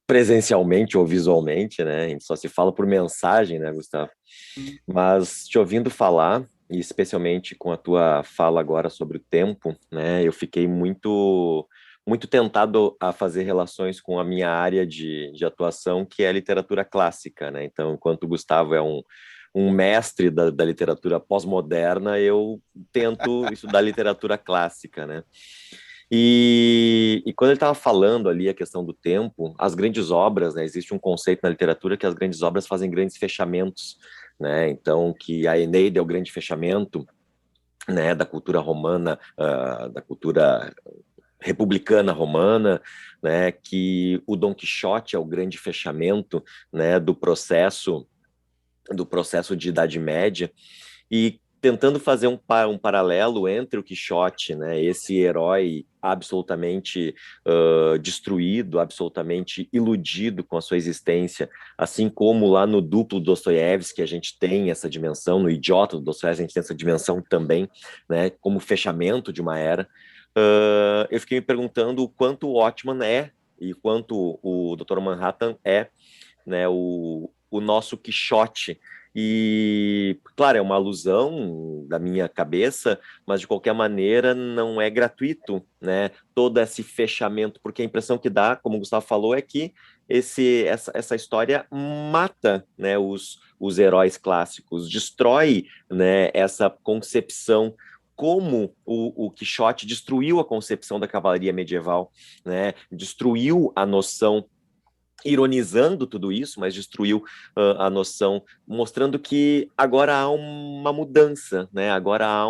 presencialmente ou visualmente, né? A gente só se fala por mensagem, né, Gustavo? Mas te ouvindo falar, e especialmente com a tua fala agora sobre o tempo, né, eu fiquei muito tentado a fazer relações com a minha área de atuação, que é a literatura clássica, né? Então, enquanto o Gustavo é um mestre da literatura pós-moderna, eu tento estudar literatura clássica, né? E quando ele estava falando ali a questão do tempo, as grandes obras, né? Existe um conceito na literatura que as grandes obras fazem grandes fechamentos, né? Então, que a Eneida é o grande fechamento, né, da cultura romana, da cultura republicana romana, né, que o Dom Quixote é o grande fechamento, né, do processo de Idade Média, e tentando fazer um paralelo entre o Quixote, né, esse herói absolutamente destruído, absolutamente iludido com a sua existência, assim como lá no Duplo Dostoiévski a gente tem essa dimensão, no Idiota do Dostoiévski a gente tem essa dimensão também, né, como fechamento de uma era. Eu fiquei me perguntando o quanto o Watchmen é, e quanto o Dr. Manhattan é, né, o nosso Quixote. E, claro, é uma alusão da minha cabeça, mas de qualquer maneira não é gratuito, né, todo esse fechamento, porque a impressão que dá, como o Gustavo falou, é que essa história mata, né, os heróis clássicos, destrói, né, essa concepção, como o Quixote destruiu a concepção da cavalaria medieval, né, destruiu a noção, ironizando tudo isso, mas destruiu a noção, mostrando que agora há uma mudança, né? Agora há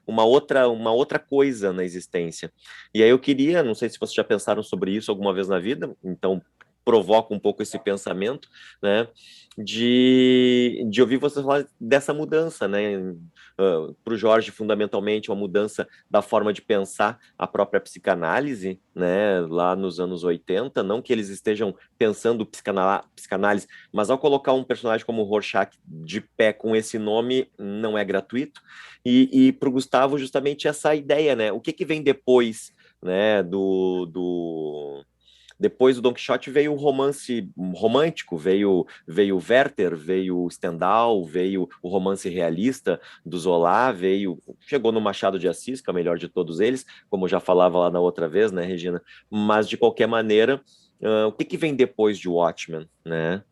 uma outra coisa na existência. E aí eu queria, não sei se vocês já pensaram sobre isso alguma vez na vida, então provoca um pouco esse pensamento, né, de ouvir vocês falar dessa mudança, né, para o Jorge, fundamentalmente, uma mudança da forma de pensar a própria psicanálise, né, lá nos anos 80, não que eles estejam pensando psicanálise, mas ao colocar um personagem como o Rorschach de pé com esse nome, não é gratuito, e para o Gustavo, justamente essa ideia, né, o que vem depois, né, depois do Don Quixote veio o romance romântico, veio o Werther, veio o Stendhal, veio o romance realista do Zola, chegou no Machado de Assis, que é o melhor de todos eles, como já falava lá na outra vez, né, Regina? Mas, de qualquer maneira, o que vem depois de Watchmen, né?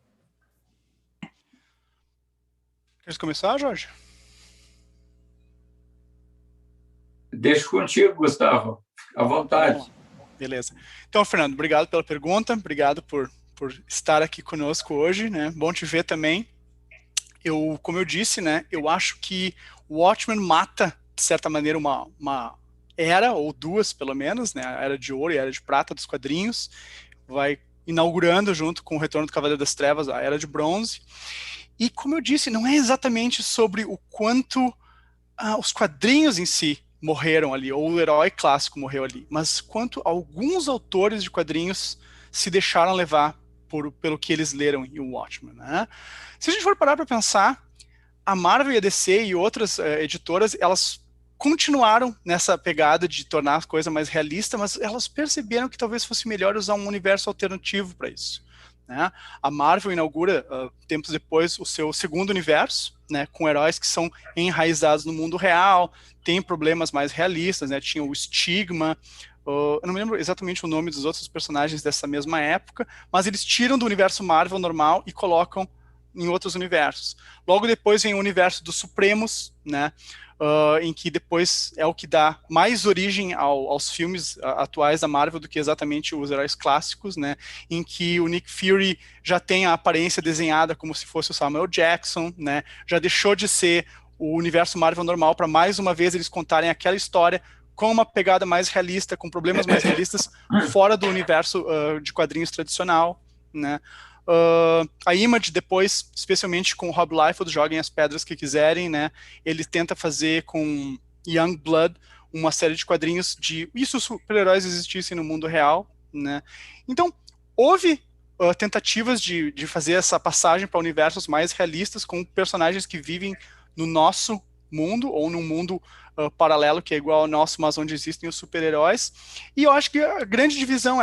Quer começar, Jorge? Deixo contigo, Gustavo. À vontade. Beleza. Então, Fernando, obrigado pela pergunta, obrigado por estar aqui conosco hoje, né? Bom te ver também. Como eu disse, né, eu acho que o Watchmen mata, de certa maneira, uma era, ou duas pelo menos, né, a Era de Ouro e a Era de Prata dos quadrinhos, vai inaugurando junto com o Retorno do Cavaleiro das Trevas a Era de Bronze. E como eu disse, não é exatamente sobre o quanto os quadrinhos em si morreram ali, ou o herói clássico morreu ali, mas quanto alguns autores de quadrinhos se deixaram levar pelo que eles leram em Watchmen, né? Se a gente for parar para pensar, a Marvel e a DC e outras editoras, elas continuaram nessa pegada de tornar a coisa mais realista, mas elas perceberam que talvez fosse melhor usar um universo alternativo para isso, né? A Marvel inaugura, tempos depois, o seu segundo universo, né, com heróis que são enraizados no mundo real, tem problemas mais realistas, né? Tinha o Stigma, eu não me lembro exatamente o nome dos outros personagens dessa mesma época, mas eles tiram do universo Marvel normal e colocam em outros universos. Logo depois vem o universo dos Supremos, né, em que depois é o que dá mais origem aos filmes atuais da Marvel do que exatamente os heróis clássicos, né, em que o Nick Fury já tem a aparência desenhada como se fosse o Samuel Jackson, né, já deixou de ser o universo Marvel normal para mais uma vez eles contarem aquela história com uma pegada mais realista, com problemas mais realistas, fora do universo de quadrinhos tradicional, né. A Image depois, especialmente com o Rob Liefeld, Joguem as Pedras que Quiserem, né, ele tenta fazer com Young Blood uma série de quadrinhos de isso, super-heróis existissem no mundo real, né. Então, houve tentativas de fazer essa passagem para universos mais realistas com personagens que vivem no nosso mundo, ou num mundo paralelo que é igual ao nosso, mas onde existem os super-heróis, e eu acho que a grande divisão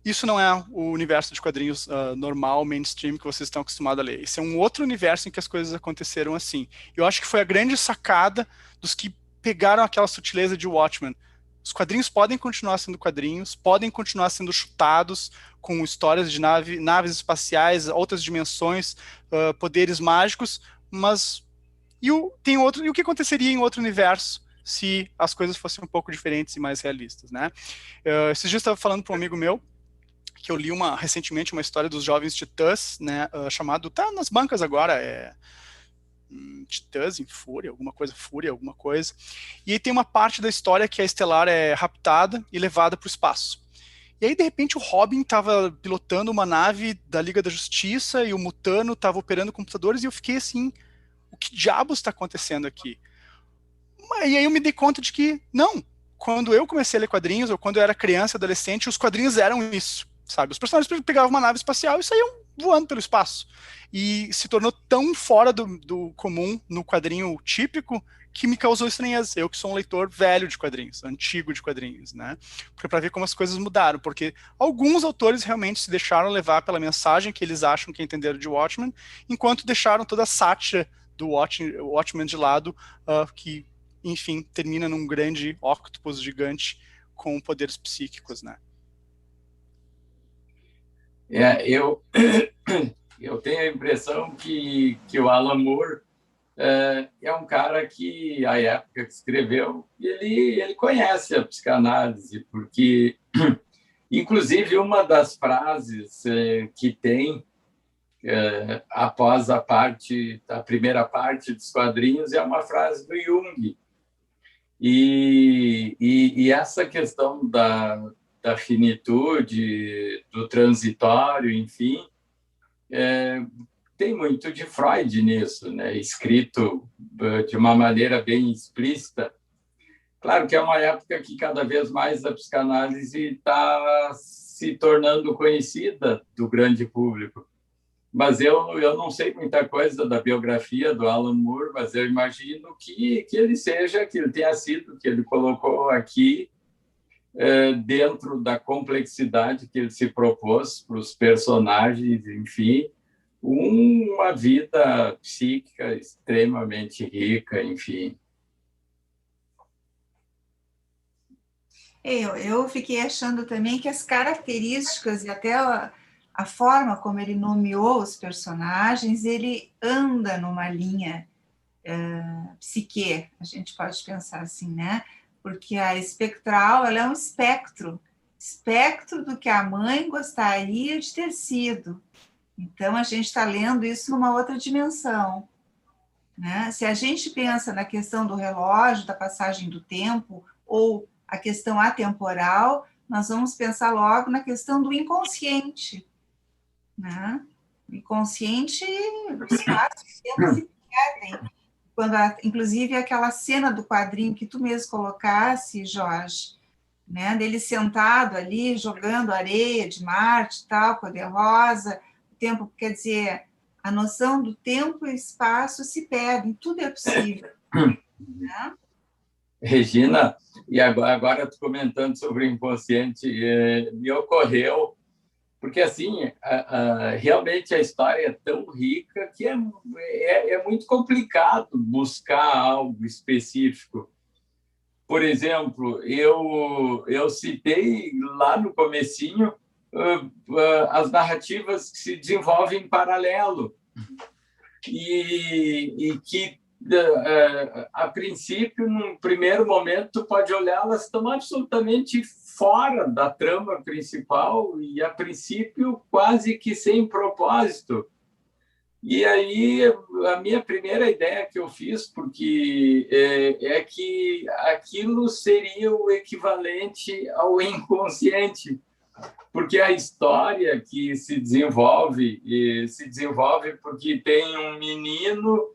isso não é o universo de quadrinhos normal, mainstream, que vocês estão acostumados a ler. Esse é um outro universo em que as coisas aconteceram assim. Eu acho que foi a grande sacada dos que pegaram aquela sutileza de Watchmen. Os quadrinhos podem continuar sendo quadrinhos, podem continuar sendo chutados com histórias de naves espaciais, outras dimensões, poderes mágicos, mas e o que aconteceria em outro universo se as coisas fossem um pouco diferentes e mais realistas, né? Esses dias eu estava falando para um amigo meu que eu li recentemente uma história dos Jovens Titãs, né, chamado, tá nas bancas agora, Titãs em Fúria, alguma coisa, e aí tem uma parte da história que a Estelar é raptada e levada para o espaço. E aí, de repente, o Robin estava pilotando uma nave da Liga da Justiça e o Mutano estava operando computadores e eu fiquei assim, o que diabos está acontecendo aqui? E aí eu me dei conta de que, não, quando eu comecei a ler quadrinhos, ou quando eu era criança, adolescente, os quadrinhos eram isso, sabe? Os personagens pegavam uma nave espacial e saíam voando pelo espaço. E se tornou tão fora do comum no quadrinho típico que me causou estranheza. Eu que sou um leitor velho de quadrinhos, antigo de quadrinhos, né? Porque para ver como as coisas mudaram, porque alguns autores realmente se deixaram levar pela mensagem que eles acham que entenderam de Watchmen, enquanto deixaram toda a sátira do Watchmen de lado, que, enfim, termina num grande octopus gigante com poderes psíquicos, né? Eu tenho a impressão que o Alan Moore é um cara que, à época que escreveu, ele conhece a psicanálise, porque, inclusive, uma das frases que tem após a primeira parte dos quadrinhos é uma frase do Jung. E essa questão da finitude, do transitório, enfim, tem muito de Freud nisso, né? Escrito de uma maneira bem explícita. Claro que é uma época que cada vez mais a psicanálise está se tornando conhecida do grande público. Mas eu não sei muita coisa da biografia do Alan Moore, mas eu imagino que ele tenha sido, que ele colocou aqui, dentro da complexidade que ele se propôs para os personagens, enfim, uma vida psíquica extremamente rica, enfim. Eu fiquei achando também que as características e até a forma como ele nomeou os personagens, ele anda numa linha psique, a gente pode pensar assim, né? Porque a espectral, ela é um espectro do que a mãe gostaria de ter sido. Então, a gente está lendo isso numa outra dimensão, né? Se a gente pensa na questão do relógio, da passagem do tempo, ou a questão atemporal, nós vamos pensar logo na questão do inconsciente, né? O inconsciente, o espaço e o tempo se perdem. Inclusive, aquela cena do quadrinho que tu mesmo colocasse, Jorge, né? Dele sentado ali, jogando areia de Marte e tal, cor-de-rosa, o tempo, quer dizer, a noção do tempo e espaço se perdem, tudo é possível. Né? Regina, e agora tu comentando sobre o inconsciente, me ocorreu, porque assim, realmente a história é tão rica que é muito complicado buscar algo específico. Por exemplo, eu citei lá no comecinho as narrativas que se desenvolvem em paralelo e que, a princípio, num primeiro momento, tu pode olhar, elas estão absolutamente fora da trama principal e, a princípio, quase que sem propósito. E aí, a minha primeira ideia que eu fiz, porque é que aquilo seria o equivalente ao inconsciente, porque a história que se desenvolve porque tem um menino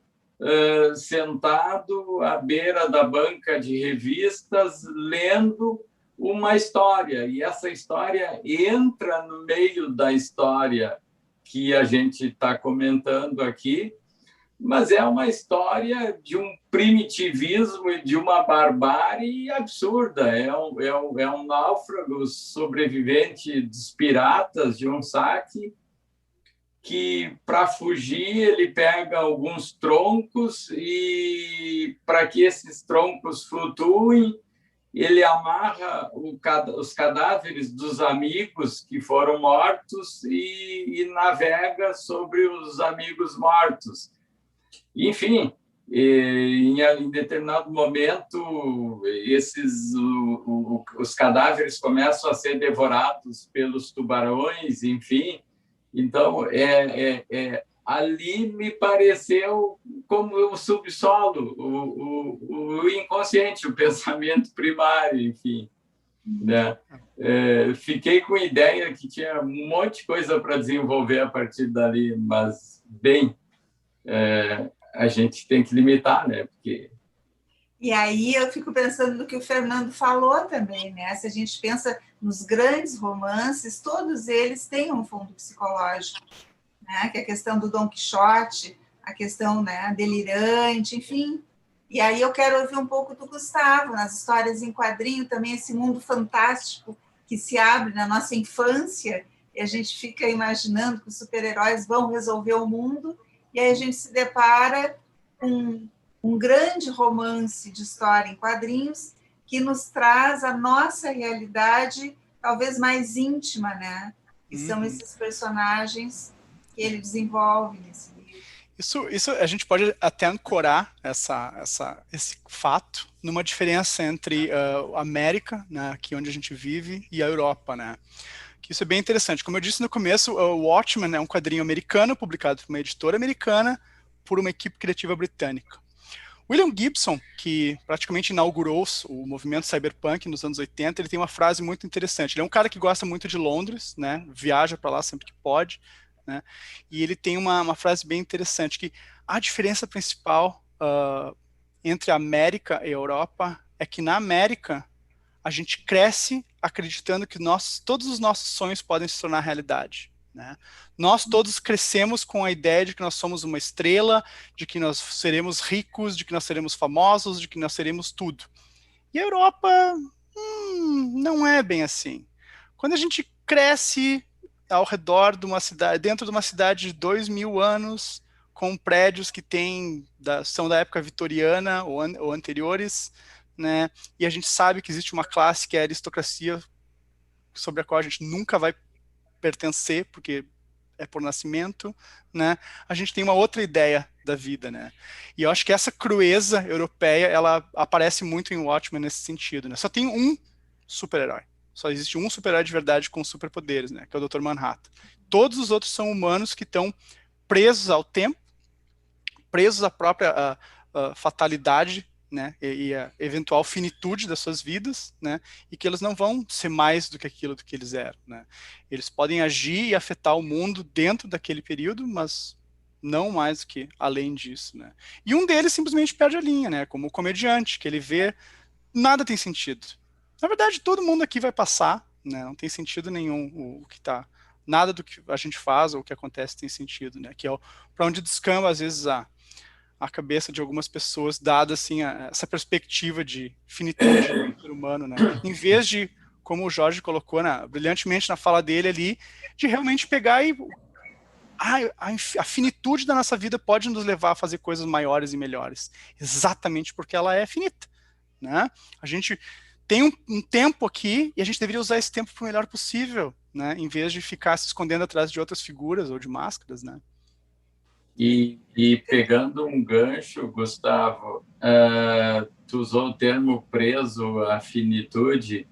sentado à beira da banca de revistas lendo uma história, e essa história entra no meio da história que a gente está comentando aqui, mas é uma história de um primitivismo e de uma barbárie absurda. É um náufrago sobrevivente dos piratas de um saque que, para fugir, ele pega alguns troncos e, para que esses troncos flutuem, ele amarra os cadáveres dos amigos que foram mortos e navega sobre os amigos mortos. Enfim, em determinado momento, os cadáveres começam a ser devorados pelos tubarões, enfim. Então, ali me pareceu como o subsolo, o inconsciente, o pensamento primário, enfim. Né? Fiquei com a ideia que tinha um monte de coisa para desenvolver a partir dali, mas, bem, a gente tem que limitar, né? Porque... E aí eu fico pensando no que o Fernando falou também, né? Se a gente pensa nos grandes romances, todos eles têm um fundo psicológico, né? Que é a questão do Dom Quixote, a questão, né, delirante, enfim. E aí eu quero ouvir um pouco do Gustavo, nas histórias em quadrinho, também esse mundo fantástico que se abre na nossa infância, e a gente fica imaginando que os super-heróis vão resolver o mundo, e aí a gente se depara com um grande romance de história em quadrinhos que nos traz a nossa realidade talvez mais íntima, né? Que são esses personagens que ele desenvolve nesse livro. Isso a gente pode até ancorar esse fato numa diferença entre a América, né, aqui onde a gente vive, e a Europa, né? Que isso é bem interessante. Como eu disse no começo, o Watchmen é um quadrinho americano, publicado por uma editora americana, por uma equipe criativa britânica. William Gibson, que praticamente inaugurou o movimento cyberpunk nos anos 80, ele tem uma frase muito interessante. Ele é um cara que gosta muito de Londres, né? Viaja para lá sempre que pode, né? E ele tem uma frase bem interessante, que a diferença principal entre a América e a Europa é que na América a gente cresce acreditando que todos os nossos sonhos podem se tornar realidade. Né? Nós todos crescemos com a ideia de que nós somos uma estrela, de que nós seremos ricos, de que nós seremos famosos, de que nós seremos tudo. E a Europa não é bem assim. Quando a gente cresce ao redor de uma cidade, dentro de uma cidade de 2000 anos, com prédios que são da época vitoriana ou anteriores, né? E a gente sabe que existe uma classe que é a aristocracia, sobre a qual a gente nunca vai pertencer, porque é por nascimento, né? A gente tem uma outra ideia da vida, né? E eu acho que essa crueza europeia, ela aparece muito em Watchmen nesse sentido, né? Só tem um super-herói. Só existe um super-herói de verdade com superpoderes, né? Que é o Dr. Manhattan. Todos os outros são humanos que estão presos ao tempo, presos à própria fatalidade, né, e a eventual finitude das suas vidas, né, e que eles não vão ser mais do que aquilo do que eles eram, né. Eles podem agir e afetar o mundo dentro daquele período, mas não mais do que além disso, né. E um deles simplesmente perde a linha, né, como o comediante, que ele vê, nada tem sentido. Na verdade, todo mundo aqui vai passar, né, não tem sentido nenhum o que tá, nada do que a gente faz ou o que acontece tem sentido, né, que é para onde descamba, às vezes, a cabeça de algumas pessoas, dada assim essa perspectiva de finitude do ser humano, né? Em vez de, como o Jorge colocou brilhantemente na fala dele ali, de realmente pegar e a finitude da nossa vida pode nos levar a fazer coisas maiores e melhores, exatamente porque ela é finita, né? A gente tem um tempo aqui e a gente deveria usar esse tempo para o melhor possível, né? Em vez de ficar se escondendo atrás de outras figuras ou de máscaras, né? E pegando um gancho, Gustavo, tu usou o termo preso à finitude,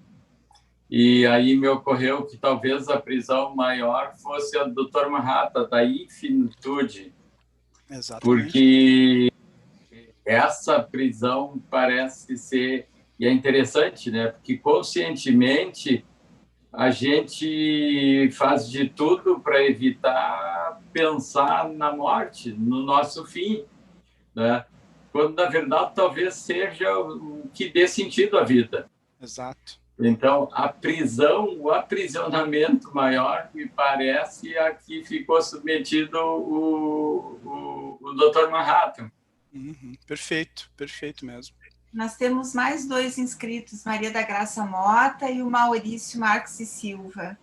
e aí me ocorreu que talvez a prisão maior fosse a do Dr. Manhattan, da infinitude. Exatamente. Porque essa prisão parece ser, e é interessante, né? Porque conscientemente a gente faz de tudo para evitar pensar na morte, no nosso fim, né? Quando, na verdade, talvez seja o que dê sentido à vida. Exato. Então, a prisão, o aprisionamento maior, me parece, a que ficou submetido o Dr. Manhattan. Uhum. Perfeito, perfeito mesmo. Nós temos mais 2 inscritos, Maria da Graça Mota e o Maurício Marques e Silva.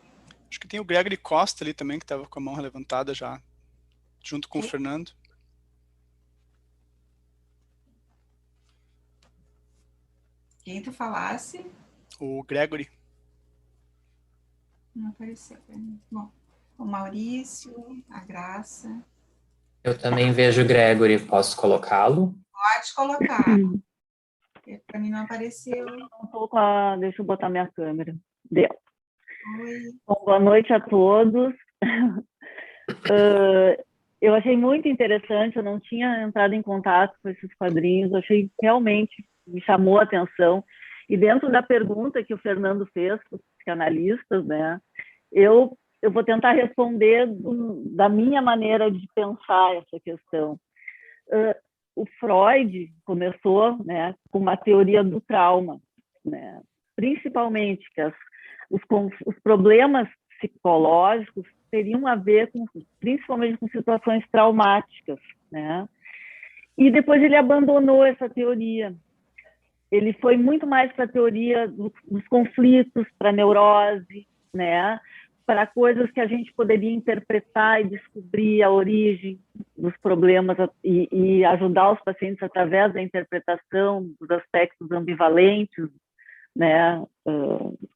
Acho que tem o Gregory Costa ali também, que estava com a mão levantada já, junto com o Fernando. Quem tu falasse? O Gregory. Não apareceu para mim. Bom, o Maurício, a Graça. Eu também vejo o Gregory, posso colocá-lo? Pode colocar. Para mim não apareceu. Deixa eu botar minha câmera. Deu. Oi. Bom, boa noite a todos. Eu achei muito interessante, eu não tinha entrado em contato com esses quadrinhos, eu achei realmente, me chamou a atenção. E dentro da pergunta que o Fernando fez para os psicanalistas, né, eu vou tentar responder da minha maneira de pensar essa questão. O Freud começou, né, com uma teoria do trauma, né, principalmente que os problemas psicológicos teriam a ver principalmente com situações traumáticas, né? E depois ele abandonou essa teoria. Ele foi muito mais para a teoria dos conflitos, para a neurose, né? Para coisas que a gente poderia interpretar e descobrir a origem dos problemas e ajudar os pacientes através da interpretação dos aspectos ambivalentes, né?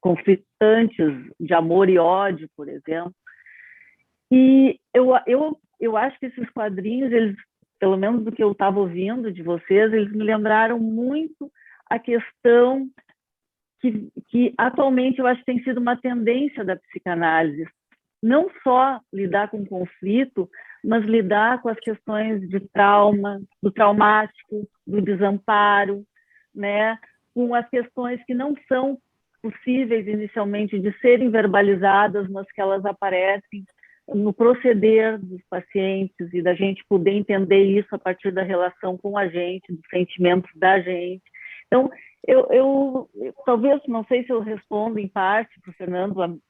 Conflitantes de amor e ódio, por exemplo. E eu acho que esses quadrinhos, eles, pelo menos do que eu estava ouvindo de vocês, eles me lembraram muito a questão que atualmente eu acho que tem sido uma tendência da psicanálise, não só lidar com conflito, mas lidar com as questões de trauma, do traumático, do desamparo, né? Com as questões que não são possíveis inicialmente de serem verbalizadas, mas que elas aparecem no proceder dos pacientes e da gente poder entender isso a partir da relação com a gente, dos sentimentos da gente. Então, eu talvez, não sei se eu respondo em parte para o Fernando,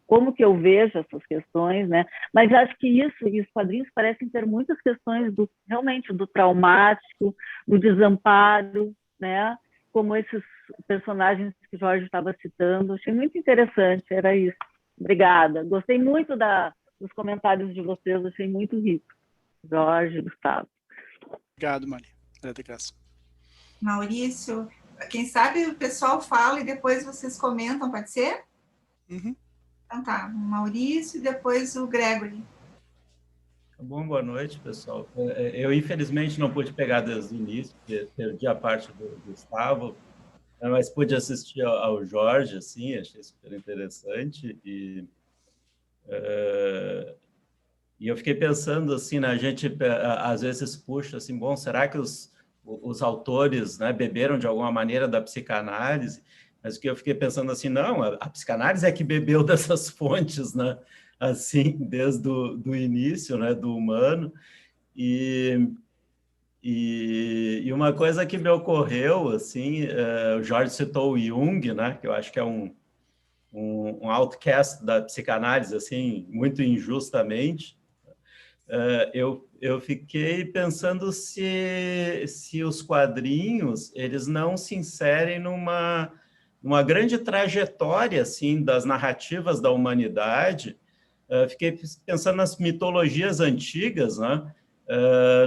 como que eu vejo essas questões, né? Mas acho que isso, e os quadrinhos parecem ter muitas questões realmente do traumático, do desamparo, né? Como esses personagens que o Jorge estava citando. Achei muito interessante, era isso. Obrigada. Gostei muito dos comentários de vocês, achei muito rico. Jorge, Gustavo. Obrigado, Maria. De graça. Maurício, quem sabe o pessoal fala e depois vocês comentam, pode ser? Uhum. Então tá, o Maurício e depois o Gregory. Bom, boa noite, pessoal. Eu, infelizmente, não pude pegar desde o início, porque perdi a parte do Gustavo, mas pude assistir ao Jorge, assim, achei super interessante. E eu fiquei pensando, assim, né, a gente às vezes puxa, assim, bom, será que os autores, né, beberam de alguma maneira da psicanálise? Mas o que eu fiquei pensando assim, não, a psicanálise é que bebeu dessas fontes, né? Assim, desde do início, né, do humano. E uma coisa que me ocorreu, assim, o Jorge citou o Jung, né, que eu acho que é um outcast da psicanálise, assim, muito injustamente. Eu fiquei pensando se os quadrinhos eles não se inserem numa grande trajetória assim das narrativas da humanidade. Fiquei pensando nas mitologias antigas, né?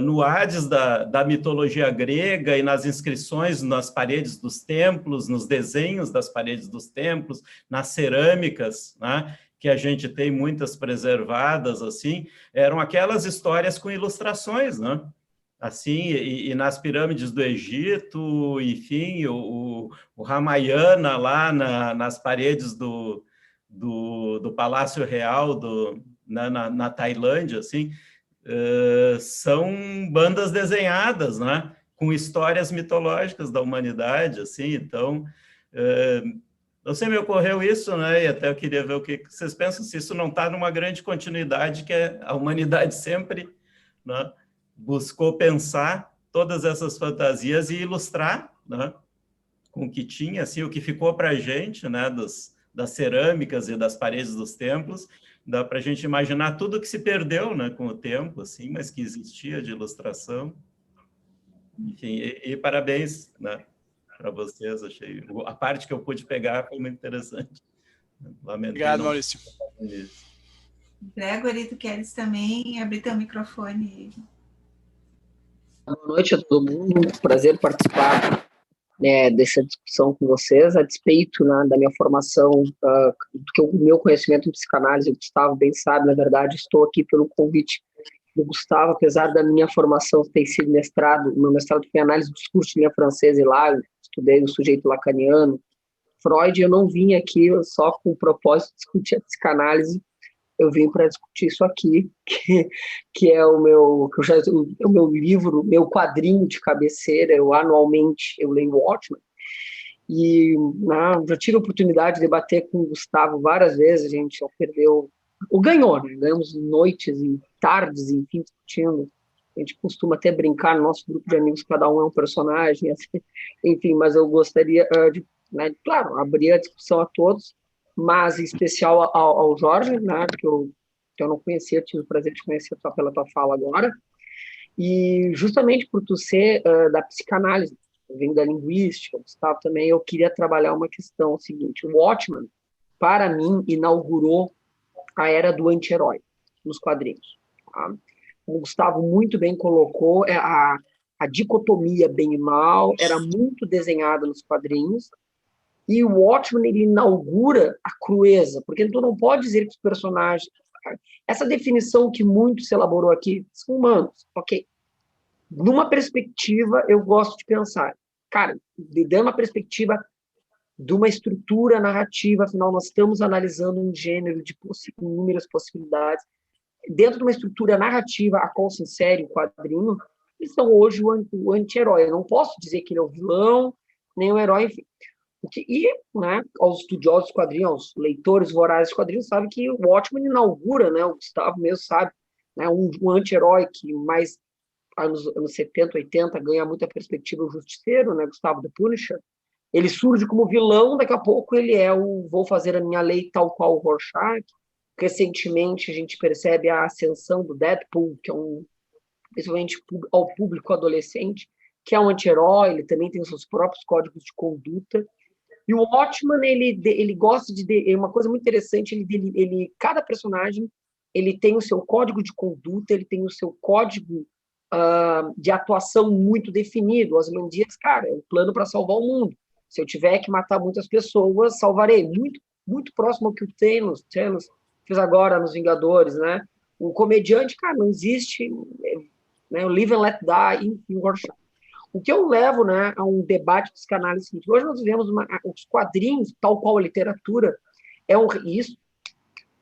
No Hades da mitologia grega e nas inscrições nas paredes dos templos, nos desenhos das paredes dos templos, nas cerâmicas, né? Que a gente tem muitas preservadas, assim, eram aquelas histórias com ilustrações, né? Assim, e nas pirâmides do Egito, enfim, o Ramayana lá nas paredes do Palácio Real na Tailândia, assim, são bandas desenhadas, né? Com histórias mitológicas da humanidade, assim, então... Não sei, me ocorreu isso, né? E até eu queria ver o que vocês pensam, se isso não está numa grande continuidade, que a humanidade sempre, né, buscou pensar todas essas fantasias e ilustrar, né, com o que tinha, assim, o que ficou para a gente, né, das cerâmicas e das paredes dos templos, dá para a gente imaginar tudo que se perdeu, né, com o tempo, assim, mas que existia de ilustração. Enfim, e parabéns, né, para vocês, achei. A parte que eu pude pegar foi muito interessante. Lamentei. Obrigado, Maurício. Gregory, tu queres também abrir teu microfone? Boa noite a todo mundo, prazer participar, né, dessa discussão com vocês, a despeito, né, da minha formação, do meu conhecimento em psicanálise. O Gustavo bem sabe, na verdade, estou aqui pelo convite do Gustavo, apesar da minha formação ter sido mestrado. O meu mestrado foi em análise do discurso de língua francesa, e lá eu estudei o sujeito lacaniano, Freud. Eu não vim aqui só com o propósito de discutir a psicanálise, eu vim para discutir isso aqui, que é o meu livro, meu quadrinho de cabeceira. Anualmente eu leio Watchmen, e já tive a oportunidade de debater com o Gustavo várias vezes. A gente já perdeu, ou ganhou, né? Ganhamos noites e tardes, enfim, discutindo. A gente costuma até brincar no nosso grupo de amigos, cada um é um personagem, assim, enfim, mas eu gostaria de, né, claro, abrir a discussão a todos, mas em especial ao Jorge, né, que eu não conhecia, tive o prazer de conhecer só pela tua fala agora, e justamente por tu ser da psicanálise, eu venho da linguística, o Gustavo também, eu queria trabalhar uma questão seguinte: o Watchmen, para mim, inaugurou a era do anti-herói nos quadrinhos. Tá? O Gustavo muito bem colocou, a dicotomia bem e mal era muito desenhada nos quadrinhos, e o Watchmen, ele inaugura a crueza, porque tu não pode dizer que os personagens... Essa definição que muito se elaborou aqui, são humanos, ok. Numa perspectiva, eu gosto de pensar, cara, dando uma perspectiva de uma estrutura narrativa, afinal, nós estamos analisando um gênero de inúmeras possibilidades. Dentro de uma estrutura narrativa a qual se insere o quadrinho, eles são hoje o anti-herói. Eu não posso dizer que ele é o vilão, nem o herói, enfim. Né, aos estudiosos de quadrinhos, aos leitores vorazes de quadrinhos, sabe que o Watchmen inaugura, né, o Gustavo mesmo sabe, né, um anti-herói que mais anos 70, 80 ganha muita perspectiva, o Justiceiro, né, Gustavo, do Punisher. Ele surge como vilão, daqui a pouco ele é vou fazer a minha lei tal qual o Rorschach. Recentemente a gente percebe a ascensão do Deadpool, que é principalmente ao público adolescente, que é um anti-herói. Ele também tem os seus próprios códigos de conduta. E o Watchmen, ele gosta de uma coisa muito interessante, cada personagem ele tem o seu código de conduta, ele tem o seu código de atuação muito definido. Ozymandias, cara, é um plano para salvar o mundo. Se eu tiver que matar muitas pessoas, salvarei. Muito muito próximo ao que o Thanos fez agora nos Vingadores, né? O comediante, cara, não existe, né? O Live and Let Die em Rorschach. O que eu levo, né, a um debate de psicanálise seguinte. Hoje nós vivemos os quadrinhos, tal qual a literatura, isso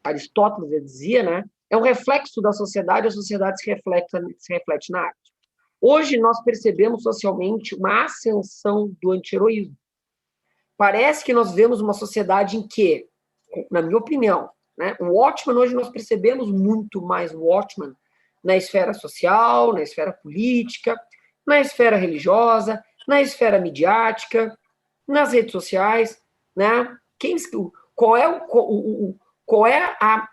Aristóteles dizia, né? É um reflexo da sociedade, a sociedade se reflete na arte. Hoje nós percebemos socialmente uma ascensão do anti-heroísmo. Parece que nós vemos uma sociedade em que, na minha opinião, né, o Watchmen, hoje nós percebemos muito mais o Watchmen na esfera social, na esfera política, na esfera religiosa, na esfera midiática, nas redes sociais, né? Qual é a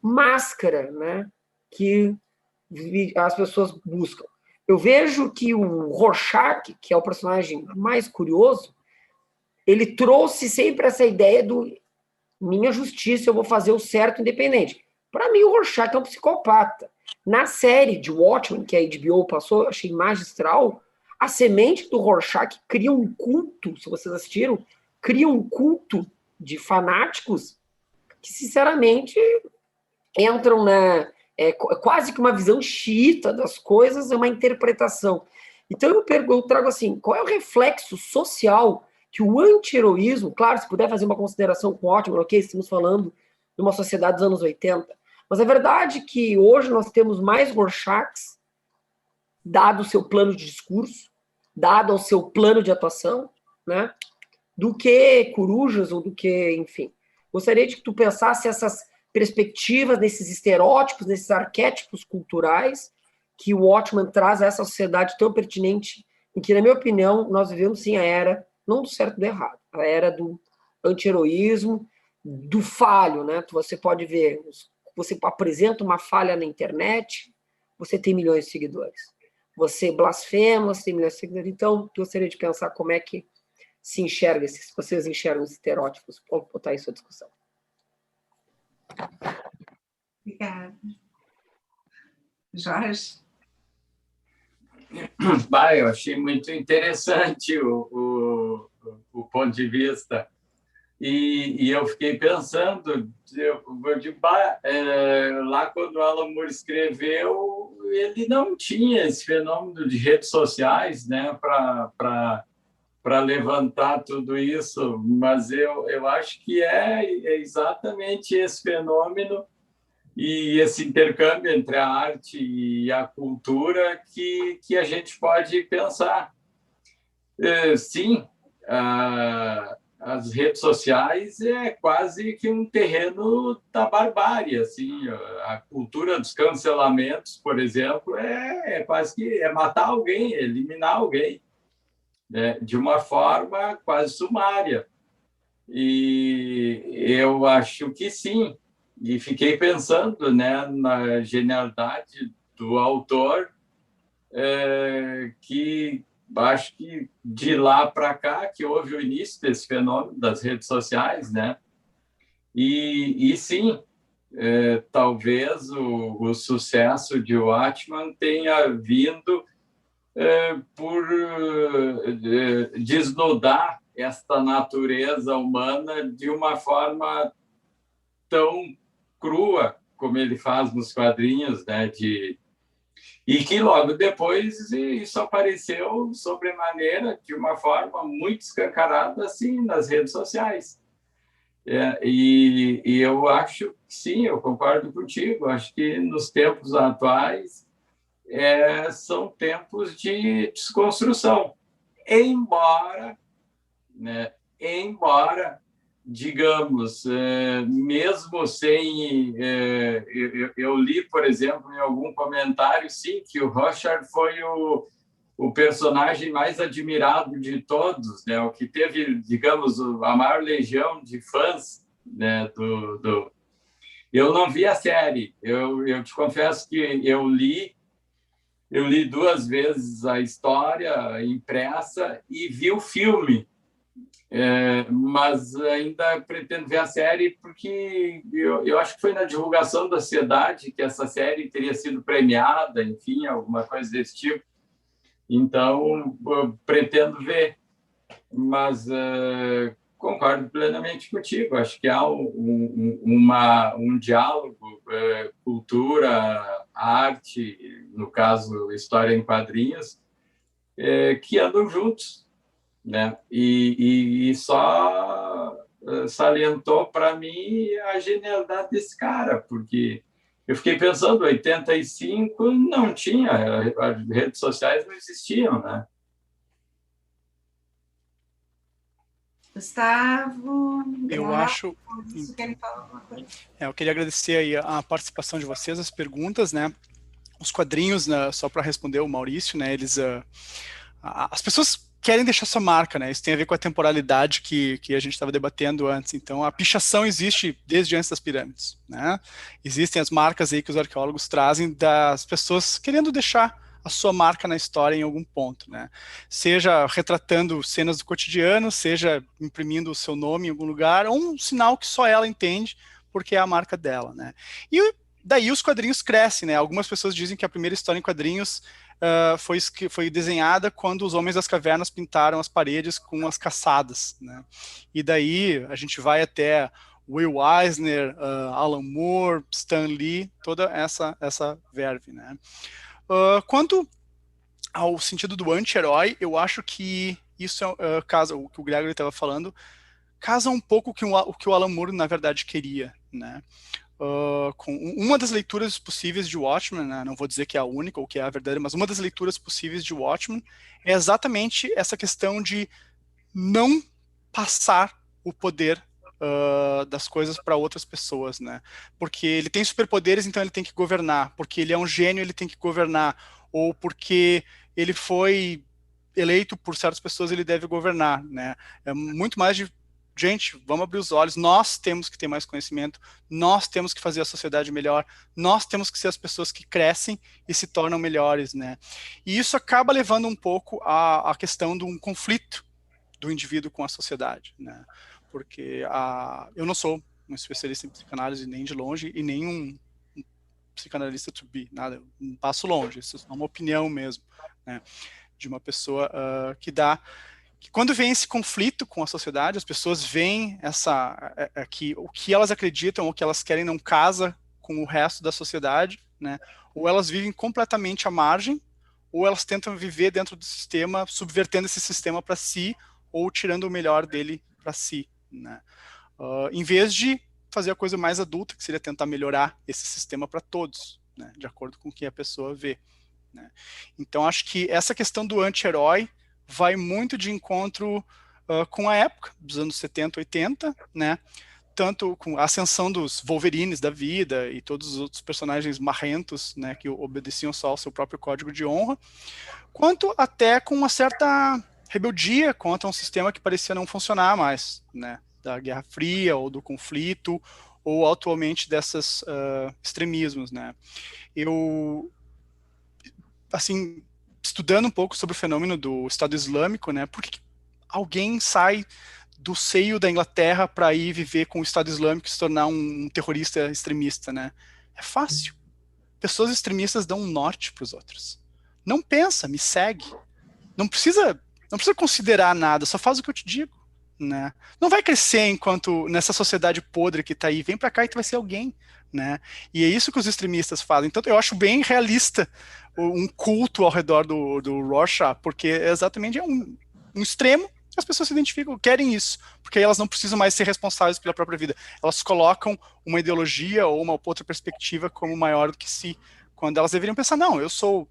máscara, né, que as pessoas buscam? Eu vejo que o Rorschach, que é o personagem mais curioso, ele trouxe sempre essa ideia do minha justiça, eu vou fazer o certo independente. Para mim, o Rorschach é um psicopata. Na série de Watchmen, que a HBO passou, eu achei magistral, a semente do Rorschach cria um culto, se vocês assistiram, cria um culto de fanáticos que, sinceramente, entram na... É quase que uma visão xiita das coisas, é uma interpretação. Então, eu trago assim, qual é o reflexo social que o anti-heroísmo, claro, se puder fazer uma consideração com ótimo, ok, estamos falando de uma sociedade dos anos 80, mas é verdade que hoje nós temos mais Rorschachs, dado o seu plano de discurso, dado o seu plano de atuação, né, do que corujas ou do que, enfim. Gostaria de que tu pensasse essas perspectivas, nesses estereótipos, nesses arquétipos culturais que o Watchmen traz a essa sociedade tão pertinente, em que, na minha opinião, nós vivemos, sim, a era, não do certo e do errado, a era do anti-heroísmo, do falho, né? Você pode ver, você apresenta uma falha na internet, você tem milhões de seguidores. Você blasfema, você tem milhões de seguidores. Então, gostaria de pensar como é que se enxerga, se vocês enxergam os estereótipos, vou botar isso à discussão. Obrigada. Jorge? Eu achei muito interessante o ponto de vista. E eu fiquei pensando, lá quando o Alan Moore escreveu, ele não tinha esse fenômeno de redes sociais, né, para levantar tudo isso, mas eu acho que é exatamente esse fenômeno e esse intercâmbio entre a arte e a cultura que a gente pode pensar. Sim, as redes sociais é quase que um terreno da barbárie, assim. A cultura dos cancelamentos, por exemplo, é quase que matar alguém, eliminar alguém, né, de uma forma quase sumária. E eu acho que sim. E fiquei pensando, né, na genialidade do autor, que acho que de lá para cá que houve o início desse fenômeno das redes sociais, né? E sim, talvez o sucesso de Watchmen tenha vindo por desnudar esta natureza humana de uma forma tão crua como ele faz nos quadrinhos, né? E que logo depois isso apareceu sobremaneira, de uma forma muito escancarada, assim, nas redes sociais. E eu acho que sim, eu concordo contigo. Acho que nos tempos atuais são tempos de desconstrução. Embora, digamos, mesmo sem... eu li, por exemplo, em algum comentário, sim, que o Rorschach foi o personagem mais admirado de todos, né? O que teve, digamos, a maior legião de fãs, né? Eu não vi a série, eu te confesso que eu li 2 vezes a história impressa e vi o filme. Mas ainda pretendo ver a série porque eu acho que foi na divulgação da sociedade que essa série teria sido premiada, enfim, alguma coisa desse tipo. Então, eu pretendo ver. Mas Concordo plenamente contigo. Acho que há um diálogo, cultura, arte, no caso, história em quadrinhos, que andam juntos, né? E só salientou para mim a genialidade desse cara, porque eu fiquei pensando, 85 não tinha, as redes sociais não existiam, né? Gustavo, Eu acho. Eu queria agradecer aí a participação de vocês, as perguntas, né? Os quadrinhos, né, só para responder o Maurício, né? As pessoas querem deixar sua marca, né? Isso tem a ver com a temporalidade que a gente estava debatendo antes. Então, a pichação existe desde antes das pirâmides, né? Existem as marcas aí que os arqueólogos trazem das pessoas querendo deixar a sua marca na história em algum ponto, né? Seja retratando cenas do cotidiano, seja imprimindo o seu nome em algum lugar, ou um sinal que só ela entende, porque é a marca dela, né? E daí os quadrinhos crescem, né? Algumas pessoas dizem que a primeira história em quadrinhos foi desenhada quando os homens das cavernas pintaram as paredes com as caçadas, né? E daí a gente vai até Will Eisner, Alan Moore, Stan Lee, toda essa verve, né? Quanto ao sentido do anti-herói, eu acho que isso casa, o que o Gregory estava falando, casa um pouco com o que o Alan Moore, na verdade, queria, né? Com uma das leituras possíveis de Watchmen, né? Não vou dizer que é a única ou que é a verdadeira, mas uma das leituras possíveis de Watchmen é exatamente essa questão de não passar o poder das coisas para outras pessoas, né? Porque ele tem superpoderes, então ele tem que governar. Porque ele é um gênio, ele tem que governar. Ou porque ele foi eleito por certas pessoas, ele deve governar, né? É muito mais de, gente, vamos abrir os olhos, nós temos que ter mais conhecimento, nós temos que fazer a sociedade melhor, nós temos que ser as pessoas que crescem e se tornam melhores, né? E isso acaba levando um pouco à questão de um conflito do indivíduo com a sociedade, né? Porque eu não sou um especialista em psicanálise nem de longe e nem um psicanalista to be, nada, um passo longe, isso é uma opinião mesmo, né? De uma pessoa que quando vem esse conflito com a sociedade, as pessoas veem que o que elas acreditam ou que elas querem não casa com o resto da sociedade, né? Ou elas vivem completamente à margem, ou elas tentam viver dentro do sistema, subvertendo esse sistema para si, ou tirando o melhor dele para si, né? Em vez de fazer a coisa mais adulta, que seria tentar melhorar esse sistema para todos, né? De acordo com o que a pessoa vê, né? Então, acho que essa questão do anti-herói vai muito de encontro com a época dos anos 70, 80, né? Tanto com a ascensão dos Wolverines da vida e todos os outros personagens marrentos, né, que obedeciam só ao seu próprio código de honra, quanto até com uma certa rebeldia contra um sistema que parecia não funcionar mais, né, da Guerra Fria ou do conflito, ou atualmente desses extremismos, né. Eu, assim, estudando um pouco sobre o fenômeno do Estado Islâmico, né, por que alguém sai do seio da Inglaterra para ir viver com o Estado Islâmico e se tornar um terrorista extremista, né? É fácil. Pessoas extremistas dão um norte para os outros. Não pensa, me segue. Não precisa considerar nada, só faz o que eu te digo, né? Não vai crescer enquanto nessa sociedade podre que está aí, vem para cá e tu vai ser alguém, né? E é isso que os extremistas fazem. Então eu acho bem realista um culto ao redor do Rorschach, porque exatamente é um extremo. As pessoas se identificam, querem isso, porque aí elas não precisam mais ser responsáveis pela própria vida. Elas colocam uma ideologia ou uma outra perspectiva como maior do que si, quando elas deveriam pensar, não, eu sou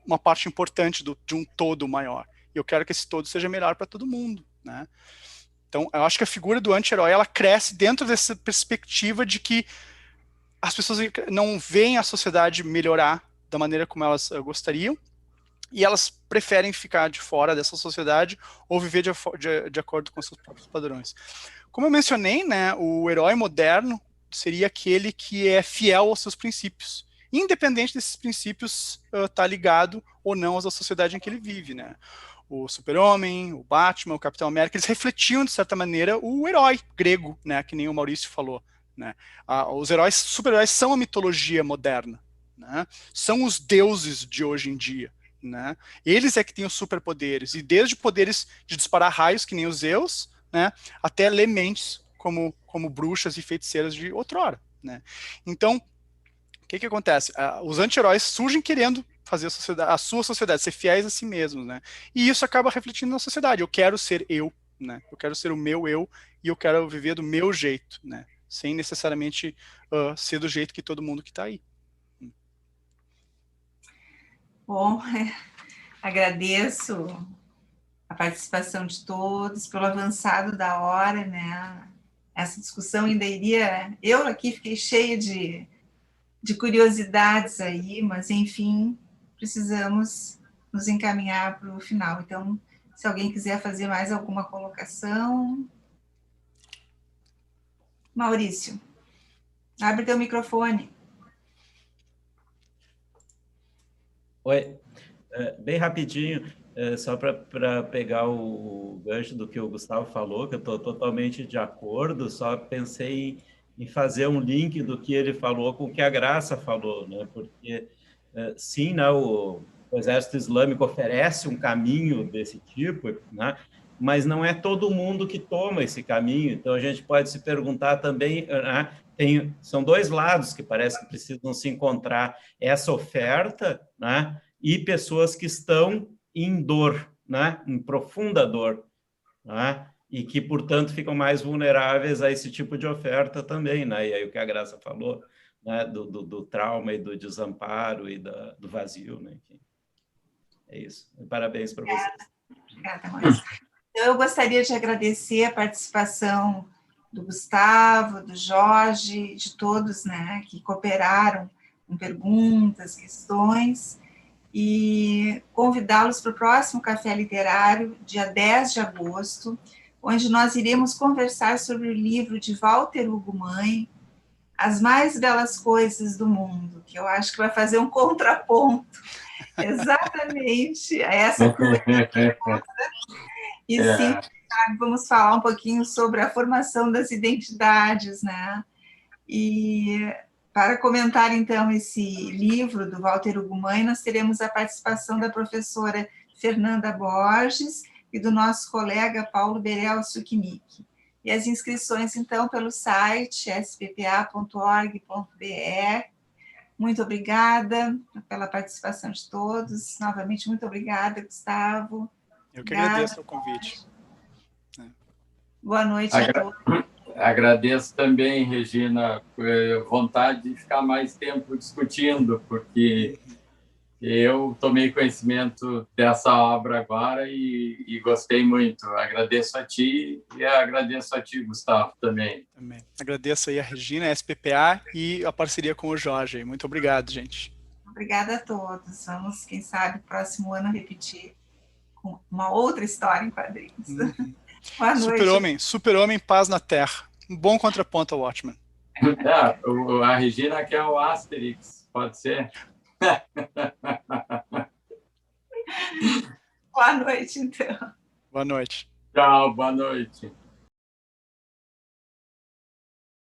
uma parte importante de um todo maior, e eu quero que esse todo seja melhor para todo mundo, né? Então, eu acho que a figura do anti-herói, ela cresce dentro dessa perspectiva de que as pessoas não veem a sociedade melhorar da maneira como elas gostariam, e elas preferem ficar de fora dessa sociedade ou viver de acordo com seus próprios padrões. Como eu mencionei, né, o herói moderno seria aquele que é fiel aos seus princípios, independente desses princípios estar ligado ou não à sociedade em que ele vive, né. O Super-Homem, o Batman, o Capitão América, eles refletiam, de certa maneira, o herói grego, né, que nem o Maurício falou, né. Os super-heróis são a mitologia moderna, né, são os deuses de hoje em dia, né? Eles é que têm os superpoderes, e desde poderes de disparar raios, que nem os Zeus, né, até ler mentes como bruxas e feiticeiras de outrora, né? Então, o que acontece? Os anti-heróis surgem querendo fazer a sua sociedade ser fiéis a si mesmos, né? E isso acaba refletindo na sociedade. Eu quero ser eu, né? Eu quero ser o meu eu e eu quero viver do meu jeito, né? Sem necessariamente ser do jeito que todo mundo que está aí. Bom, agradeço a participação de todos, pelo avançado da hora, né? Essa discussão ainda iria... Eu aqui fiquei cheia de curiosidades aí, mas, enfim, precisamos nos encaminhar para o final. Então, se alguém quiser fazer mais alguma colocação... Maurício, abre teu microfone. Oi, bem rapidinho, só para pegar o gancho do que o Gustavo falou, que eu estou totalmente de acordo, só pensei em fazer um link do que ele falou com o que a Graça falou, né? Porque, sim, né, o Exército Islâmico oferece um caminho desse tipo, né? Mas não é todo mundo que toma esse caminho, então a gente pode se perguntar também, né? São dois lados que parece que precisam se encontrar, essa oferta, né? E pessoas que estão em dor, né? Em profunda dor, né? E que, portanto, ficam mais vulneráveis a esse tipo de oferta também, né? E aí o que a Graça falou, né? Do trauma e do desamparo e do vazio, né? Enfim, é isso. Parabéns para vocês. Obrigada, Maurício. Então, eu gostaria de agradecer a participação do Gustavo, do Jorge, de todos, né, que cooperaram com perguntas, questões, e convidá-los para o próximo Café Literário, dia 10 de agosto, onde nós iremos conversar sobre o livro de Walter Hugo Mãe, As Mais Belas Coisas do Mundo, que eu acho que vai fazer um contraponto exatamente a essa crueldade. E sim, vamos falar um pouquinho sobre a formação das identidades, né? E para comentar, então, esse livro do Walter Hugo Mãe, nós teremos a participação da professora Fernanda Borges e do nosso colega Paulo Berel Suknik. E as inscrições, então, pelo site sppa.org.br. Muito obrigada pela participação de todos. Novamente, muito obrigada, Gustavo. Eu que agradeço o convite. Boa noite a todos. Agradeço também, Regina, a vontade de ficar mais tempo discutindo, porque eu tomei conhecimento dessa obra agora e gostei muito. Agradeço a ti e agradeço a ti, Gustavo, também. Agradeço aí a Regina, a SPPA e a parceria com o Jorge. Muito obrigado, gente. Obrigada a todos. Vamos, quem sabe, próximo ano repetir com uma outra história em quadrinhos. Boa noite. Super-homem, paz na Terra. Um bom contraponto ao Watchmen. A Regina quer o Asterix, pode ser? Boa noite, então. Boa noite. Tchau, boa noite.